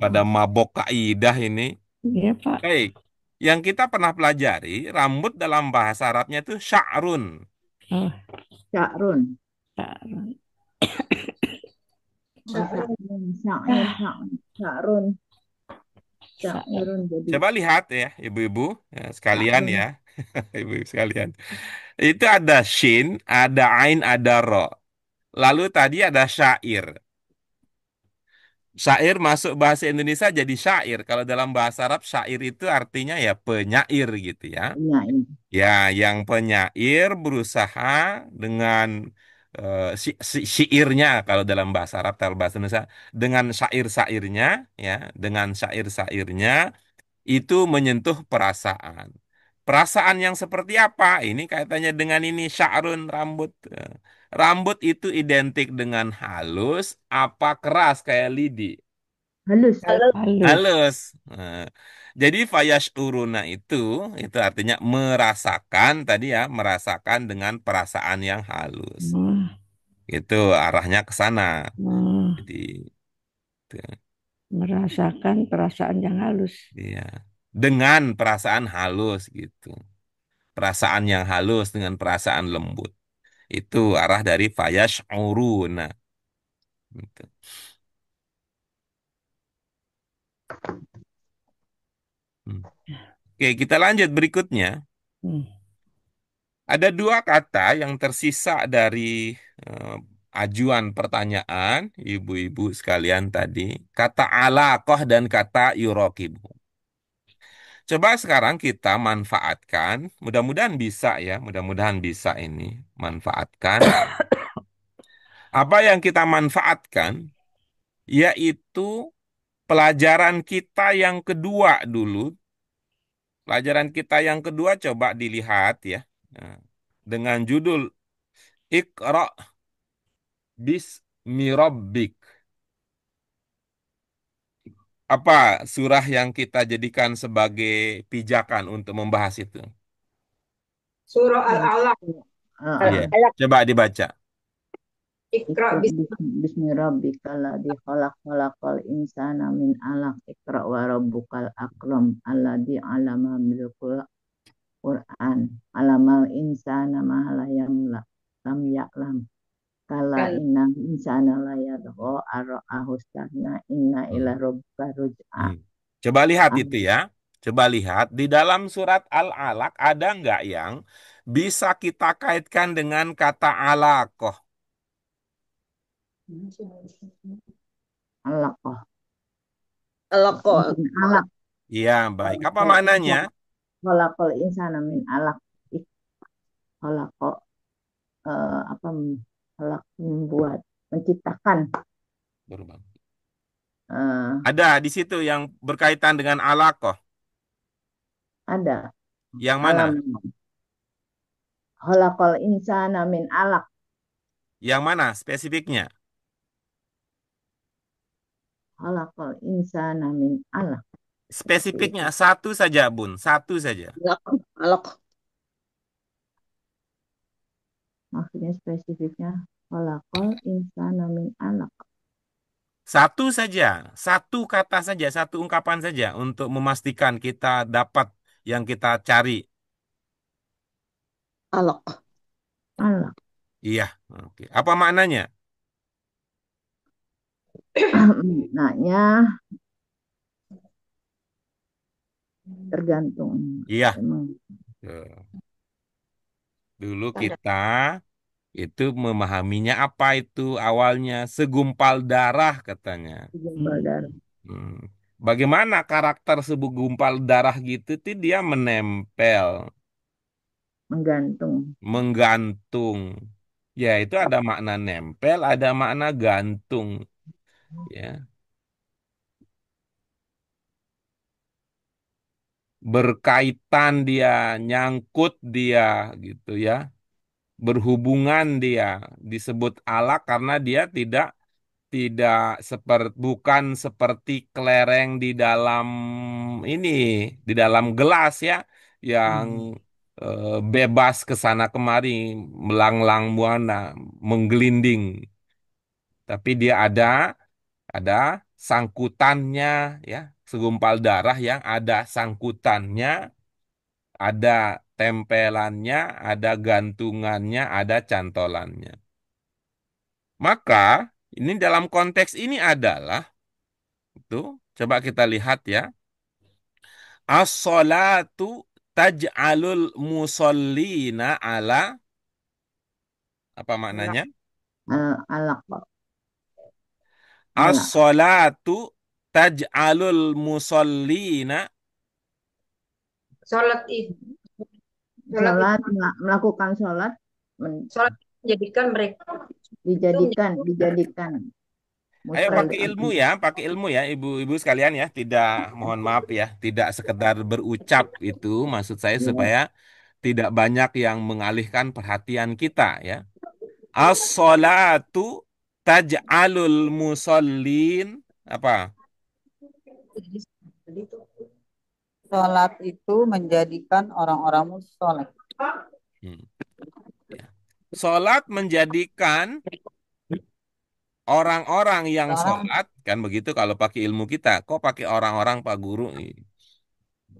pada mabok kaidah ini. Iya Pak. Baik. Yang kita pernah pelajari, rambut dalam bahasa Arabnya itu sya'run. Oh, Syairun. taruh. Oh, Syairun. Sa- Syairun jadi Coba lihat ya, ibu-ibu ya, sekalian syairun. ya, ibu-ibu sekalian. Itu ada shin, ada ain, ada ro. Lalu tadi ada syair. Syair masuk bahasa Indonesia jadi syair. Kalau dalam bahasa Arab syair itu artinya ya penyair gitu ya. Iya, ini. Ya, yang penyair berusaha dengan syairnya kalau dalam bahasa Arab, kalau bahasa Indonesia dengan syair-syairnya ya, dengan syair-syairnya itu menyentuh perasaan. Perasaan yang seperti apa? Ini kaitannya dengan ini sya'run rambut. Rambut itu identik dengan halus, apa keras kayak lidi? Halus. Halo, Halus. Halus. Jadi uruna itu artinya merasakan tadi ya, merasakan dengan perasaan yang halus. Hmm, Itu arahnya ke sana. hmm, Jadi itu, merasakan perasaan yang halus. iya. Dengan perasaan halus gitu. Perasaan yang halus dengan perasaan lembut. Itu arah dari uruna. Gitu. Hmm. Oke, kita lanjut berikutnya. Hmm. Ada dua kata yang tersisa dari eh, ajuan pertanyaan ibu-ibu sekalian tadi. Kata alaqah dan kata yurokibu. Coba sekarang kita manfaatkan, mudah-mudahan bisa ya, mudah-mudahan bisa ini manfaatkan. Apa yang kita manfaatkan yaitu pelajaran kita yang kedua dulu. Pelajaran kita yang kedua coba dilihat ya. Nah, dengan judul Iqra bismi rabbik. Apa surah yang kita jadikan sebagai pijakan untuk membahas itu? Surah Al-Alaq. Iya, Alak. coba dibaca. Iqra Iqra bis- bismi rabbikal ladzi khalaq khalaqal insana min alaq Iqra wa rabbukal akram alladzi 'allama bil Qur'an 'allamal insana ma lam ya'lam kala kan inna insana la yadgha ara'ahu istaghna inna ila Hmm. rabbika ruj'a. Hmm. Coba lihat itu ya. Coba lihat di dalam surat Al-Alaq ada nggak yang bisa kita kaitkan dengan kata alaqah? Alaqah Alako. min alaq Iya, baik. Apa maknanya? khalaqal insana min alaq khalaqa apa khalaq membuat menciptakan Berubah. eh, Ada di situ yang berkaitan dengan alaqah. ada Yang mana? alam khalaqal insana min alaq Yang mana spesifiknya? khalaqal insana min alaq Spesifiknya satu saja, Bun. Satu saja. Alak. maksudnya spesifiknya khalaqal insana min alaq. Satu saja. Satu kata saja. Satu ungkapan saja untuk memastikan kita dapat yang kita cari. Alak. Alaq Iya. Oke. Apa maknanya? maknanya tergantung Iya. emang Tuh. Dulu kita itu memahaminya apa itu awalnya segumpal darah katanya. segumpal darah Hmm. Bagaimana karakter segumpal darah gitu tuh dia menempel, menggantung menggantung. Ya itu ada makna nempel, ada makna gantung. Ya berkaitan dia, nyangkut dia gitu ya. Berhubungan dia disebut alak karena dia tidak bukan seperti kelereng di dalam ini di dalam gelas ya yang bebas ke sana kemari melanglang buana menggelinding tapi dia ada sangkutannya ya segumpal darah yang ada sangkutannya ada tempelannya ada gantungannya ada cantolannya. Maka ini dalam konteks ini adalah itu coba kita lihat ya. As-salatu taj'alul musallina ala apa maknanya? alaq alaq As-salatu taj'alul musallina sholat itu sholat melakukan sholat sholat menjadikan mereka itu dijadikan Ayo musalli pakai ilmu ya ibu-ibu sekalian ya. Tidak mohon maaf ya, tidak sekedar berucap itu maksud saya supaya tidak banyak yang mengalihkan perhatian kita ya. As-salatu taj'alul musallin apa? jadi itu Sholat itu menjadikan orang-orang soleh. Hmm, ya. Salat menjadikan orang-orang yang Orang sholat kan begitu kalau pakai ilmu kita. Kok pakai orang-orang Pak Guru?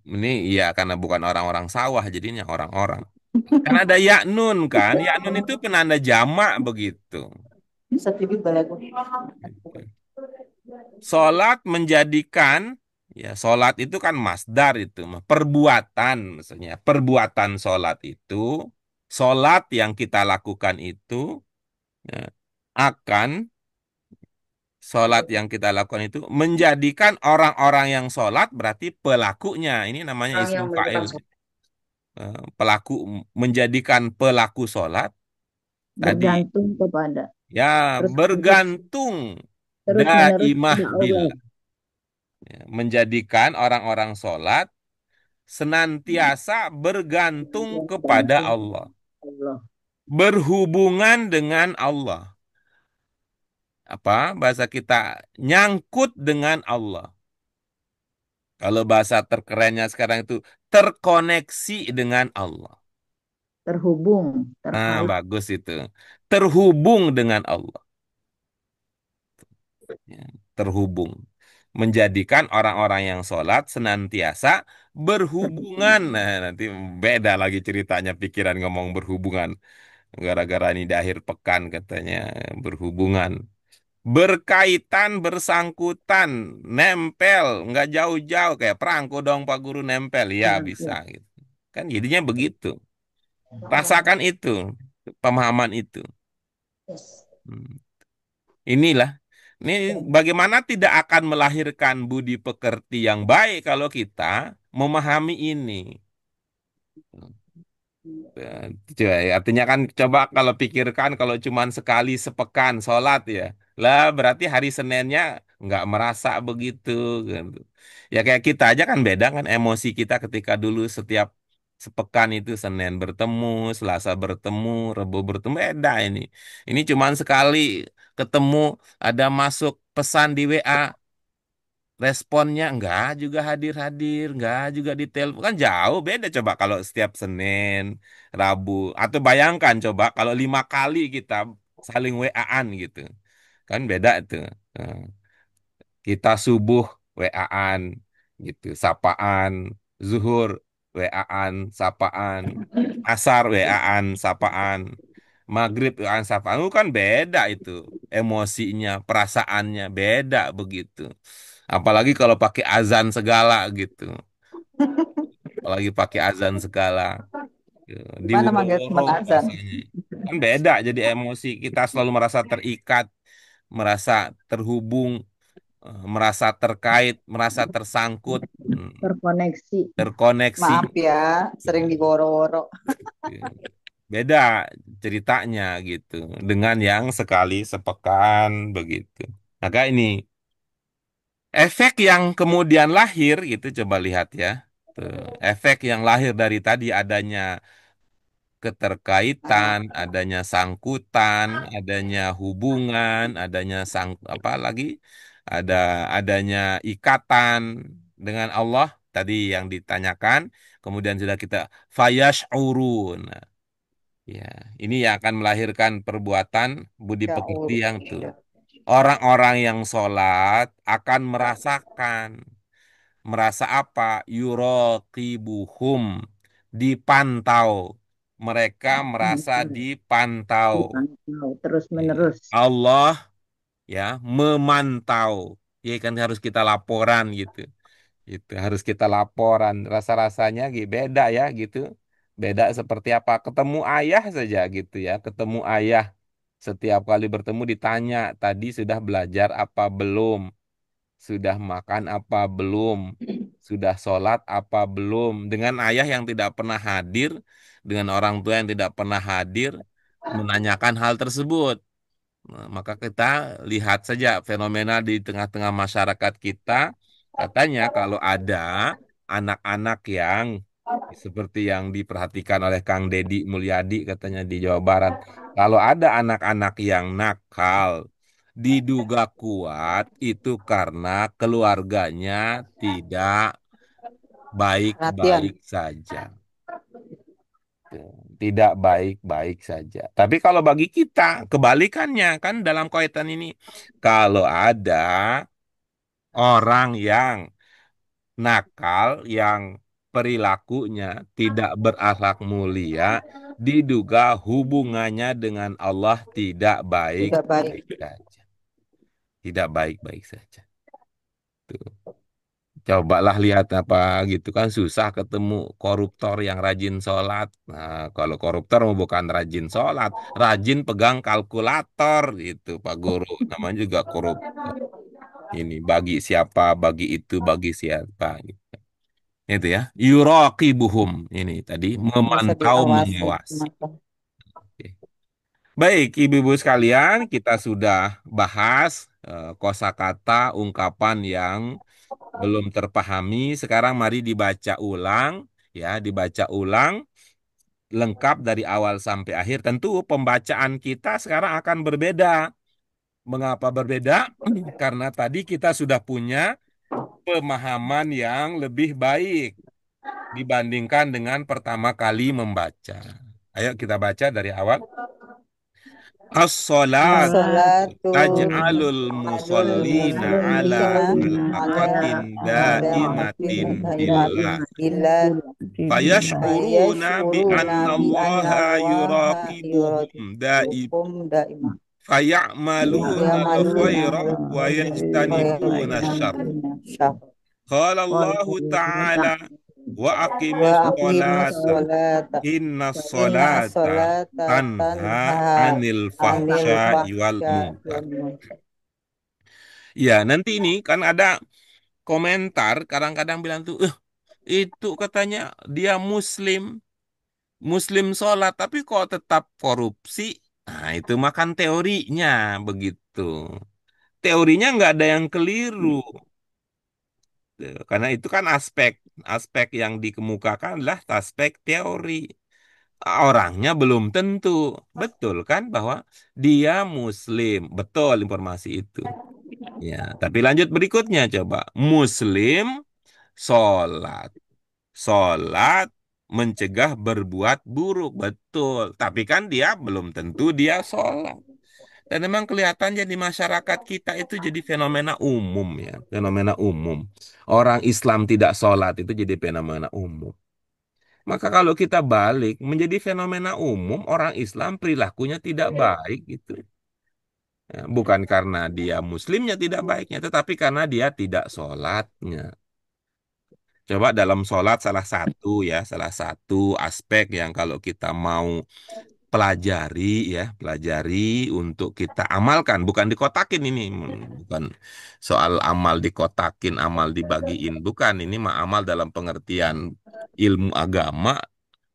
Ini iya karena bukan orang-orang sawah jadinya orang-orang. Kan ada yaknun kan? Yaknun itu penanda jamak begitu. sedikit balagu. Salat menjadikan ya salat itu kan masdar itu perbuatan maksudnya. Perbuatan salat itu Sholat yang kita lakukan itu ya, akan sholat yang kita lakukan itu menjadikan orang-orang yang sholat berarti pelakunya. Ini namanya Orang isim yang fa'il. melakukan sholat Pelaku menjadikan pelaku sholat tadi bergantung kepada ya terus menerus bergantung terus menerus daimah kepada Allah. billah. Ya, menjadikan orang-orang sholat senantiasa bergantung kepada Bergantung Allah, Allah. berhubungan dengan Allah. Apa bahasa kita nyangkut dengan Allah. Kalau bahasa terkerennya sekarang itu terkoneksi dengan Allah. Terhubung, Ah, terkait. bagus itu. Terhubung dengan Allah. Ya, terhubung. Menjadikan orang-orang yang sholat senantiasa berhubungan. Nah, nanti beda lagi ceritanya pikiran ngomong berhubungan. Gara-gara ini di akhir pekan katanya berhubungan. Berkaitan, bersangkutan, nempel, nggak jauh-jauh kayak perangko dong Pak Guru nempel, ya Ya, bisa ya. gitu. Kan jadinya begitu. Rasakan itu, pemahaman itu. Hmm. Inilah, ini bagaimana tidak akan melahirkan budi pekerti yang baik kalau kita memahami ini. Eh, Artinya kan coba kalau pikirkan kalau cuman sekali sepekan sholat ya, lah berarti hari Seninnya nggak merasa begitu, gitu. Ya kayak kita aja kan beda kan emosi kita ketika dulu setiap sepekan itu Senin bertemu, Selasa bertemu, Rabu bertemu beda ini. Ini cuman sekali ketemu ada masuk pesan di WA. Responnya enggak juga hadir-hadir, enggak juga ditelepon. Kan jauh beda coba kalau setiap Senin, Rabu. Atau bayangkan coba kalau 5 kali kita saling WA-an gitu. Kan beda itu. Nah, kita subuh WA-an gitu, sapaan, zuhur WA-an, sapaan, asar WA-an, sapaan, maghrib WA-an, sapaan. Itu kan beda itu. Emosinya, perasaannya beda begitu. Apalagi kalau pakai azan segala gitu. Apalagi pakai azan segala. Ya, Gimana manggil diworo-woro teman azan? rasanya. Kan beda jadi emosi. Kita selalu merasa terikat, merasa terhubung, merasa terkait, merasa tersangkut, Terkoneksi. terkoneksi. Maaf ya, sering diworo-woro. Ya, beda ceritanya gitu. Dengan yang sekali sepekan begitu. Maka ini efek yang kemudian lahir gitu coba lihat ya. Tuh, efek yang lahir dari tadi adanya keterkaitan, adanya sangkutan, adanya hubungan, adanya apa lagi? Ada adanya ikatan dengan Allah tadi yang ditanyakan, kemudian sudah kita fayash'urun. Nah, ya, ini yang akan melahirkan perbuatan budi Ya pekerti Allah. yang tuh. Orang-orang yang sholat akan merasakan. Merasa apa? Yuroqibuhum. Dipantau. Mereka merasa dipantau. Dipantau terus Ya. menerus. Allah ya memantau. Ya kan harus kita laporan gitu. Itu harus kita laporan. Rasa-rasanya beda ya gitu. Beda seperti apa? Ketemu ayah saja gitu ya. Ketemu ayah. Setiap kali bertemu ditanya, tadi sudah belajar apa belum? Sudah makan apa belum? Sudah sholat apa belum? Dengan ayah yang tidak pernah hadir, dengan orang tua yang tidak pernah hadir, menanyakan hal tersebut. Nah, maka kita lihat saja fenomena di tengah-tengah masyarakat kita. Katanya kalau ada anak-anak yang seperti yang diperhatikan oleh Kang Deddy Mulyadi katanya di Jawa Barat. Kalau ada anak-anak yang nakal, diduga kuat itu karena keluarganya tidak Perhatian. baik-baik saja. Tidak baik-baik saja. Tapi kalau bagi kita, kebalikannya kan dalam kaitan ini. Kalau ada orang yang nakal, yang perilakunya tidak berakhlak mulia, diduga hubungannya dengan Allah tidak Tidak baik. baik-baik saja. Tidak baik-baik saja. Tuh. Cobalah lihat apa gitu kan susah ketemu koruptor yang rajin sholat. Nah, kalau koruptor mau bukan rajin sholat, rajin pegang kalkulator itu Pak Guru. Namanya juga koruptor. Ini bagi siapa, bagi itu, bagi siapa. Gitu. Itu ya. Yuraqibuhum ini tadi Bisa memantau, diawasi. mengawasi. Oke. Baik, ibu-ibu sekalian, kita sudah bahas kosakata ungkapan yang belum terpahami. Sekarang mari dibaca ulang, ya, dibaca ulang lengkap dari awal sampai akhir. Tentu pembacaan kita sekarang akan berbeda. Mengapa berbeda? Karena tadi kita sudah punya pemahaman yang lebih baik dibandingkan dengan pertama kali membaca. Ayo kita baca dari awal. As-salat Sholat As-salatu taj'alul adul musallina ala muslimina ala halaqatin halaqatin da'imatin billah. daimatin billah Fayash'uruna bi fayashuruna anna bi anna Allaha allaha yuraqibuhum daib. yuraqibuhum daima Faya'maluna yamaluna al-khaira wa wa yajtanibuna syarr. yajtanibuna syarr Qala Allahu ta'ala wa wa aqimis aqimus salata. sholata Inna inna salata sholata tanha tanha anil anil fahsya'i wal fahsya'i munkar. wal munkar. Ya, nanti ini kan ada komentar kadang-kadang bilang tuh, itu katanya dia muslim, muslim sholat, tapi kok tetap korupsi. Nah, itu makan teorinya begitu. Teorinya nggak ada yang keliru. Karena itu kan aspek yang dikemukakan adalah aspek teori. Orangnya belum tentu. Betul kan bahwa dia muslim. Betul informasi itu. Ya, tapi lanjut berikutnya coba. Muslim sholat. Sholat mencegah berbuat buruk. Betul. Tapi kan dia belum tentu dia sholat. Dan memang kelihatannya di masyarakat kita itu jadi fenomena umum ya. Fenomena umum. Orang Islam tidak sholat itu jadi fenomena umum. Maka kalau kita balik menjadi fenomena umum orang Islam perilakunya tidak baik gitu. Ya, bukan karena dia muslimnya tidak baiknya, tetapi karena dia tidak sholatnya. Coba dalam sholat salah satu aspek yang kalau kita mau pelajari ya, pelajari untuk kita amalkan, bukan dikotakin ini, bukan soal amal dikotakin, amal dibagiin, bukan ini mah amal dalam pengertian ilmu agama,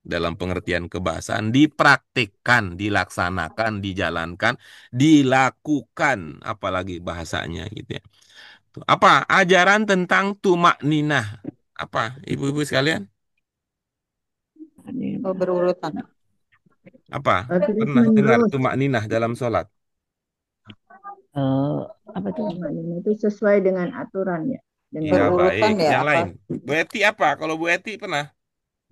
dalam pengertian kebahasaan, dipraktikkan, dilaksanakan, dijalankan, dilakukan, apalagi bahasanya gitu ya. Apa ajaran tentang tumak ninah? Apa ibu-ibu sekalian? Oh, berurutan. Apa? Terus Pernah dengar menerus. tumak ninah dalam sholat? Eh, apa tuh? Maknanya itu sesuai dengan aturan ya. Ya, Dengan Berurutan baik. ya Yang apa? lain. Bu Eti apa? Kalau Bu Eti pernah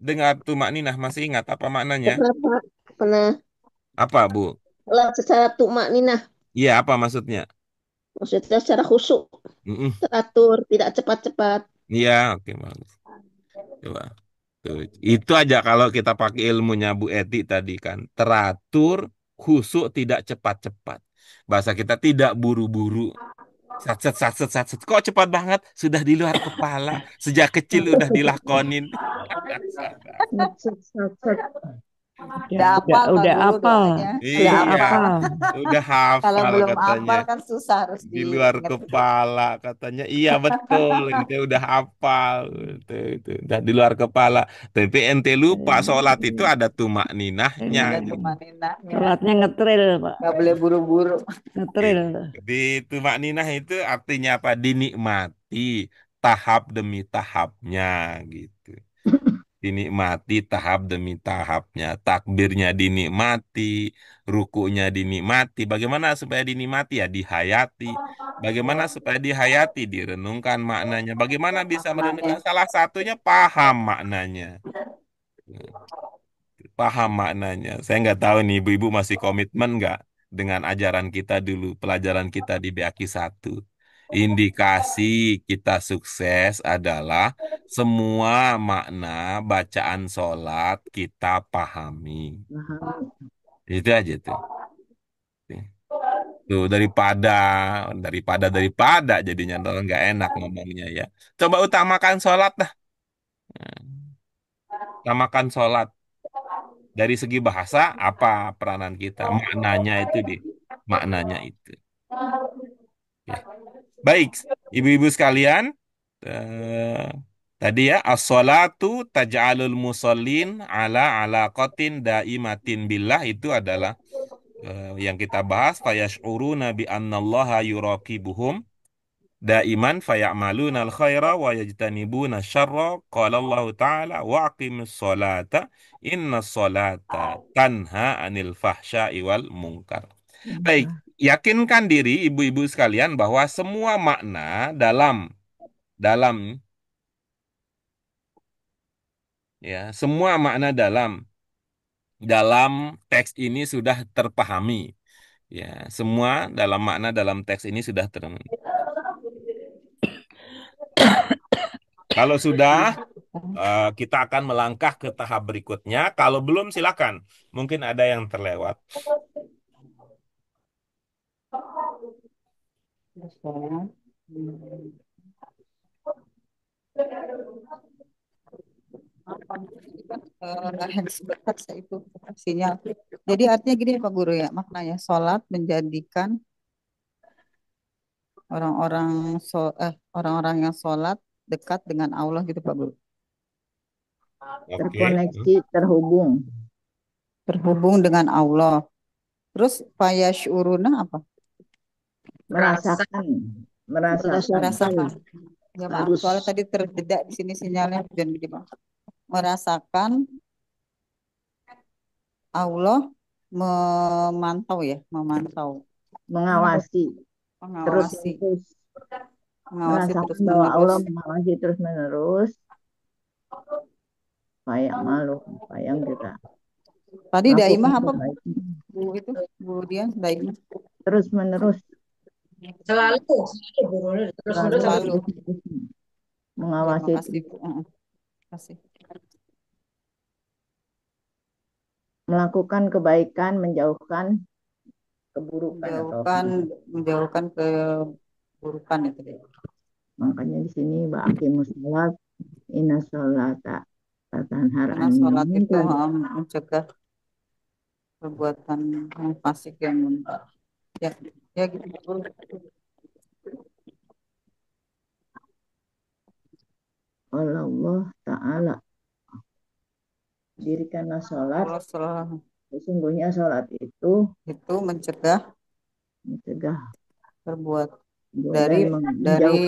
dengar tumak ninah, masih ingat apa maknanya? Pernah, Pak. Pernah Apa, Bu? sholat secara tumak ninah. Iya, apa maksudnya? Maksudnya secara khusyuk, Mm-mm. teratur, tidak cepat-cepat. Iya, oke, bagus. Coba. Tuh. Itu aja kalau kita pakai ilmunya Bu Eti tadi kan. Teratur, khusyuk, tidak cepat-cepat. Bahasa kita tidak buru-buru. Satset, satset, satset. Kok cepat banget? Sudah di luar kepala. Sejak kecil udah dilakonin. set. Udah hafal Pak Udah Guru apa? doanya. Udah Udah Iya, hafal. apa? udah Kalau hafal belum katanya. hafal kan susah harus Di luar diingat. kepala katanya. Iya betul, ente udah hafal. Itu. Udah di luar kepala. Tapi ente lupa sholat itu ada tumak ninahnya. Ada Ini tumak ninahnya. sholatnya ngetril, Pak. Nggak boleh buru-buru. Ngetril. Di tumak ninah itu artinya apa? Dinikmati tahap demi tahapnya gitu. Dinikmati tahap demi tahapnya, takbirnya dinikmati, rukunya dinikmati. Bagaimana supaya dinikmati ya dihayati. Bagaimana supaya dihayati direnungkan maknanya. Bagaimana bisa Maknanya. merenungkan salah satunya paham maknanya. Paham maknanya. Saya nggak tahu nih ibu-ibu masih komitmen nggak dengan ajaran kita dulu, pelajaran kita di BAKI 1. Indikasi kita sukses adalah semua makna bacaan sholat kita pahami. Paham. Itu aja tuh. Tuh daripada jadinya nggak enak ngomongnya ya. Coba utamakan sholat dah. Utamakan sholat. Dari segi bahasa apa peranan kita? Maknanya itu di maknanya itu. Oke. Baik, ibu-ibu sekalian, eh, tadi ya as-salatu taj'alul musallin ala alaqatin daimatin billah itu adalah yang kita bahas fayash'uruna bi annallaha yuraqibuhum daiman faya'maluna al-khaira wa yajtanibuna syarra qala Allah ta'ala wa aqimus salata innas salata tanha anil fahsya'i wal munkar. Baik, yakinkan diri ibu-ibu sekalian bahwa semua makna dalam semua makna dalam teks ini sudah terpahami. Ya, semua dalam makna dalam teks ini sudah terpahami. Kalau sudah, kita akan melangkah ke tahap berikutnya. Kalau belum, silakan. Mungkin ada yang terlewat. Sebentar saya itu sinyal. Jadi artinya gini Pak Guru ya, maknanya sholat menjadikan orang-orang yang sholat dekat dengan Allah gitu Pak Guru. Oke. Terkoneksi, Terhubung dengan Allah. Terus fayasyuruna apa? merasakan. Merasakan. Ya maaf, Harus. soalnya tadi terjeda di sini sinyalnya jangan gede banget. Merasakan Allah memantau, mengawasi mengawasi merasakan terus bahwa menerus. Allah mengawasi terus menerus. Kayak malu, sayang kita. Tadi Lakukan daimah apa kebaikan. Bu Dian daimah Terus menerus Selalu guru terus menerus selalu. mengawasi Terima kasih Bu. Terima kasih. melakukan kebaikan, menjauhkan keburukan Menjauhkan keburukan itu deh. makanya di sini baqimus sholat inna sholata tatanhar Karena sholat itu mencegah perbuatan yang fasik yang munkar. Ya gitu Bu. Allah Ta'ala dirikanlah sholat. Allah Sesungguhnya sholat itu mencegah perbuatan dari menjauhkan dari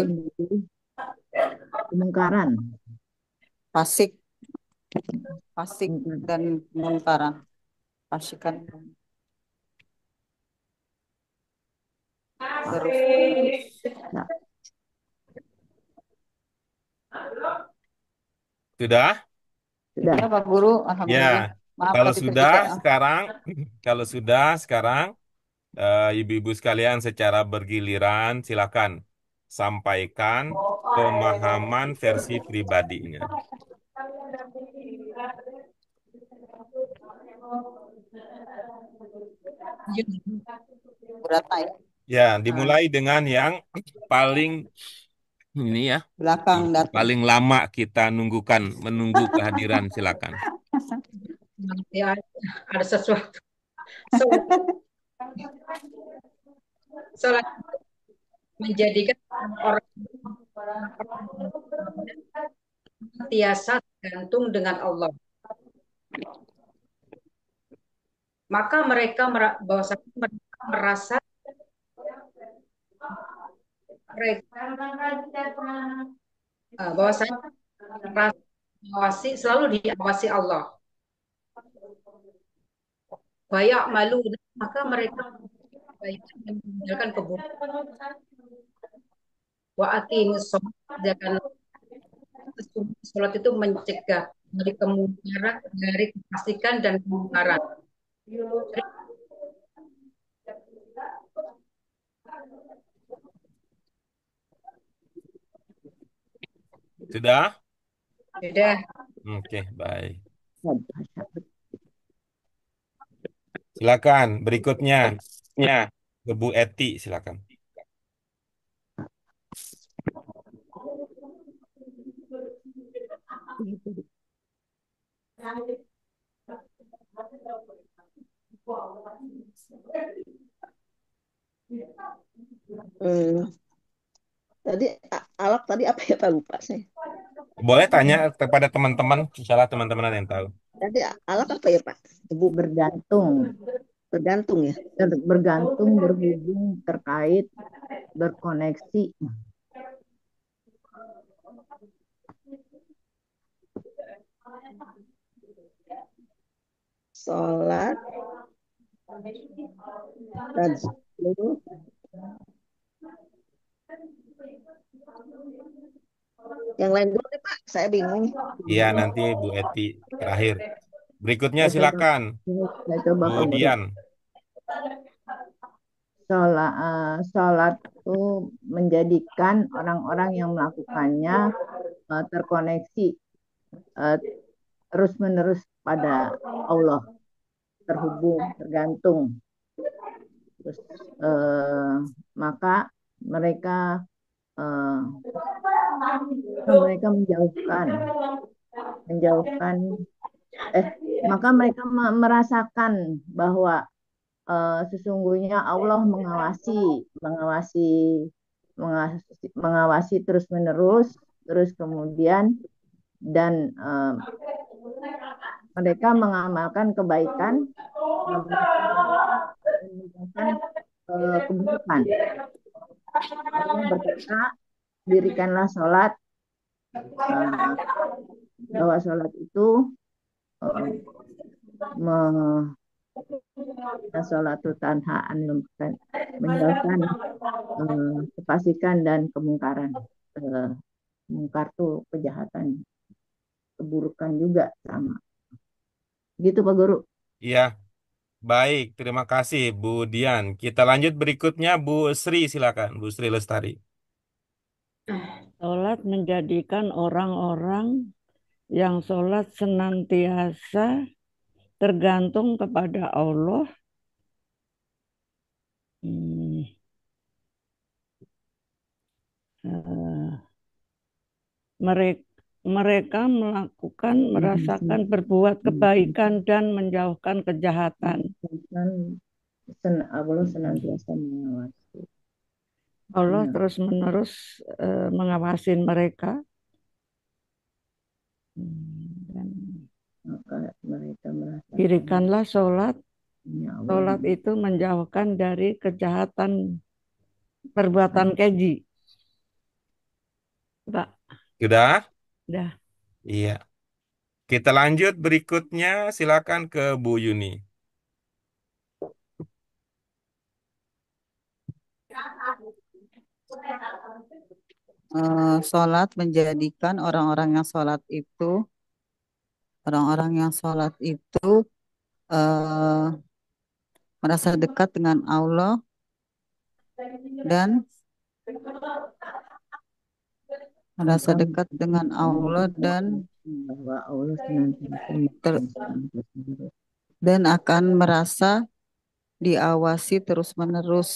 kemungkaran, fasik dan munkaran. Fasikan terus. Nah, Sudah? sudah. Ya Pak Guru, Ya, alhamdulillah. Maaf kalau tadi sudah terjeda. sekarang ibu-ibu sekalian secara bergiliran silakan sampaikan pemahaman versi pribadinya. Beratnya ya. Ya, dimulai dengan yang paling ini ya, Belakang datang. paling lama kita menunggu kehadiran silakan. ya ada sesuatu. Sholat menjadikan orang senantiasa tergantung dengan Allah. Maka mereka merasa bahwasanya selalu diawasi Allah. Banyak malu, maka mereka meninggalkan keburukan. Wa aqimus sholat, jangan sholat itu mencegah dari kemungkaran, dari kefasikan dan kemungkaran. Sudah? Sudah. Oke, baik. Silakan berikutnya. Ke Bu Eti, silakan. Hmm, tadi alak tadi apa ya Pak, lupa saya. Boleh tanya kepada teman-teman, salah teman-teman ada yang tahu. Tadi alak apa ya Pak? Ibu, Bergantung, bergantung ya. bergantung, berhubung, terkait, berkoneksi. Sholat, tajlu, yang lain dulu deh Pak. Saya bingung. Iya, nanti Bu Eti terakhir. Berikutnya Saya coba, silakan, saya coba Bu Pak Guru. Dian. Sholat itu menjadikan orang-orang yang melakukannya terkoneksi eh, terus-menerus pada Allah, terhubung, tergantung. Terus eh, maka mereka eh, mereka menjauhkan eh maka mereka merasakan bahwa sesungguhnya Allah mengawasi mengawasi terus-menerus, terus kemudian dan mereka mengamalkan kebaikan, mengamalkan kebaikan dan meninggalkan keburukan. Allah berkata, dirikanlah sholat, eh, bahwa sholat itu eh, me- sholatu tanha anil menjauhkan kefasikan dan kemungkaran. Eh, Mungkar tuh kejahatan, keburukan juga sama. Gitu Pak Guru. Iya, baik. Terima kasih, Bu Dian. Kita lanjut berikutnya, Bu Sri, silakan. Bu Sri Lestari. Sholat menjadikan orang-orang yang sholat senantiasa tergantung kepada Allah. Hmm, mereka mereka merasakan berbuat kebaikan dan menjauhkan kejahatan. Allah senantiasa mengawasi. Allah Ya, terus-menerus mengawasin mereka. Dan maka mereka merasakan dirikanlah sholat. ya Allah. Sholat itu menjauhkan dari kejahatan, perbuatan keji. Pak, Sudah? udah. Iya. Kita lanjut berikutnya, silakan ke Bu Yuni. Sholat menjadikan orang-orang yang sholat itu eh, merasa dekat dengan Allah dan merasa Maka dekat dengan Allah bahwa Allah senantiasa ter- mengawasi. dan akan merasa diawasi terus-menerus.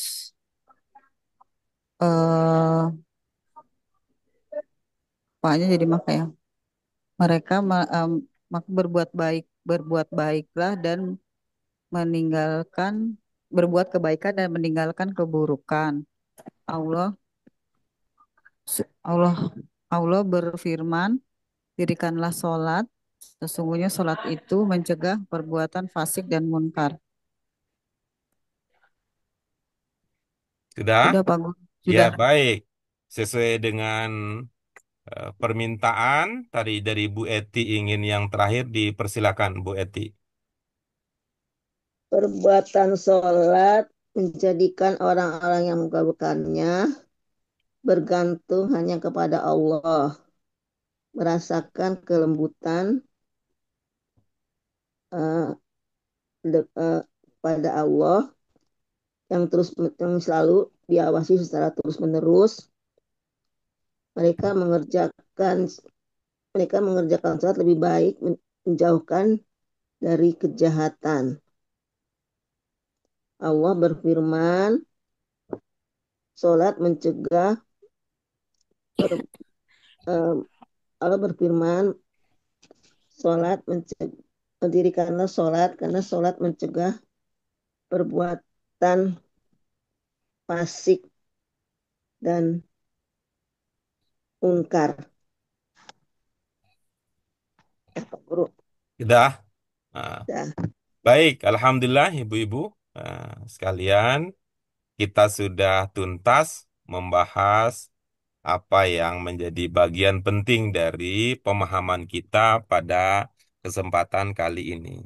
Pokoknya jadi maka ya mereka maka berbuat baiklah dan meninggalkan berbuat kebaikan dan meninggalkan keburukan. Allah Allah Allah berfirman, dirikanlah sholat. Sesungguhnya sholat itu mencegah perbuatan fasik dan munkar. Sudah? Sudah Pak Guru? Ya, Sudah. baik. Sesuai dengan permintaan tadi dari Bu Eti ingin yang terakhir, dipersilakan Bu Eti. Perbuatan sholat menjadikan orang-orang yang mengabulkannya bergantung hanya kepada Allah, merasakan kelembutan uh, pada Allah yang selalu diawasi secara terus-menerus. Mereka mengerjakan mereka mengerjakan sholat lebih baik, menjauhkan dari kejahatan. Allah berfirman, Sholat mencegah per- em, Allah berfirman, sholat mencegah, mendirikanlah sholat karena sholat mencegah perbuatan fasik dan munkar. Pak Guru. Sudah. Nah, Ya. baik, alhamdulillah ibu-ibu sekalian, kita sudah tuntas membahas apa yang menjadi bagian penting dari pemahaman kita pada kesempatan kali ini.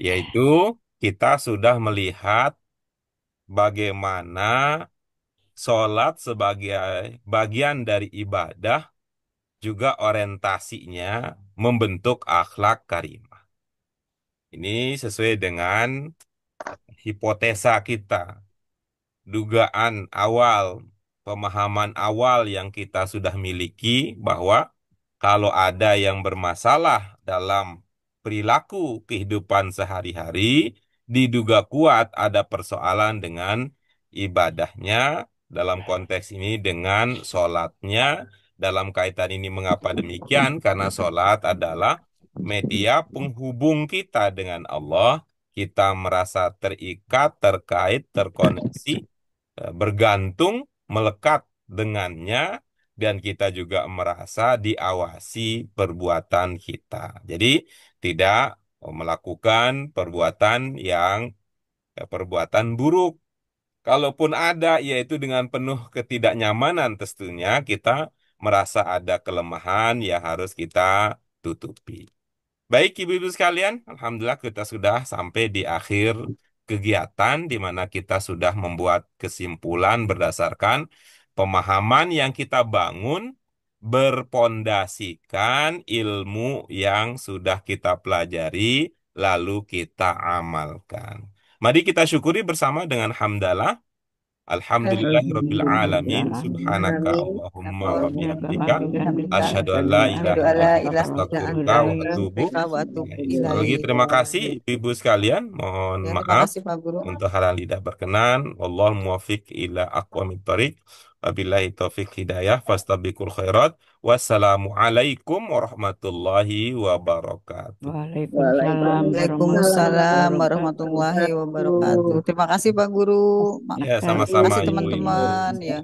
Yaitu kita sudah melihat bagaimana sholat sebagai bagian dari ibadah juga orientasinya membentuk akhlak karimah. Ini sesuai dengan hipotesa kita, dugaan awal, pemahaman awal yang kita sudah miliki bahwa kalau ada yang bermasalah dalam perilaku kehidupan sehari-hari, diduga kuat ada persoalan dengan ibadahnya, dalam konteks ini dengan sholatnya. Dalam kaitan ini mengapa demikian? Karena sholat adalah media penghubung kita dengan Allah. Kita merasa terikat, terkait, terkoneksi, bergantung, melekat dengannya, dan kita juga merasa diawasi perbuatan kita. Jadi tidak melakukan perbuatan yang perbuatan buruk. Kalaupun ada, yaitu dengan penuh ketidaknyamanan tentunya kita merasa ada kelemahan yang harus kita tutupi. Baik, ibu-ibu sekalian, alhamdulillah kita sudah sampai di akhir kegiatan di mana kita sudah membuat kesimpulan berdasarkan pemahaman yang kita bangun berpondasikan ilmu yang sudah kita pelajari lalu kita amalkan. Mari kita syukuri bersama dengan hamdalah. Alhamdulillahirabbil alamin, subhanaka Amin. Allahumma wa bihamdika, Alhamdulillah. asyhadu an la ilaha Asyhadu an illa la anta ilaha astaghfiruka wa atubu illa wa atubu ilaik. Sekali lagi ilaik. terima kasih ibu sekalian, mohon Ya, terima maaf kasih Pak Guru. untuk hal yang tidak berkenan. Wallahul muwaffiq ila aqwamit thoriq. Wabillahi taufiq hidayah fastabiqul khairat. Wassalamualaikum warahmatullahi wabarakatuh. Waalaikumsalam Waalaikumsalam warahmatullahi warahmatullahi wabarakatuh. wabarakatuh. Terima kasih Pak Guru. Ya, Terima sama-sama kasih ibu-ibu. teman-teman ya.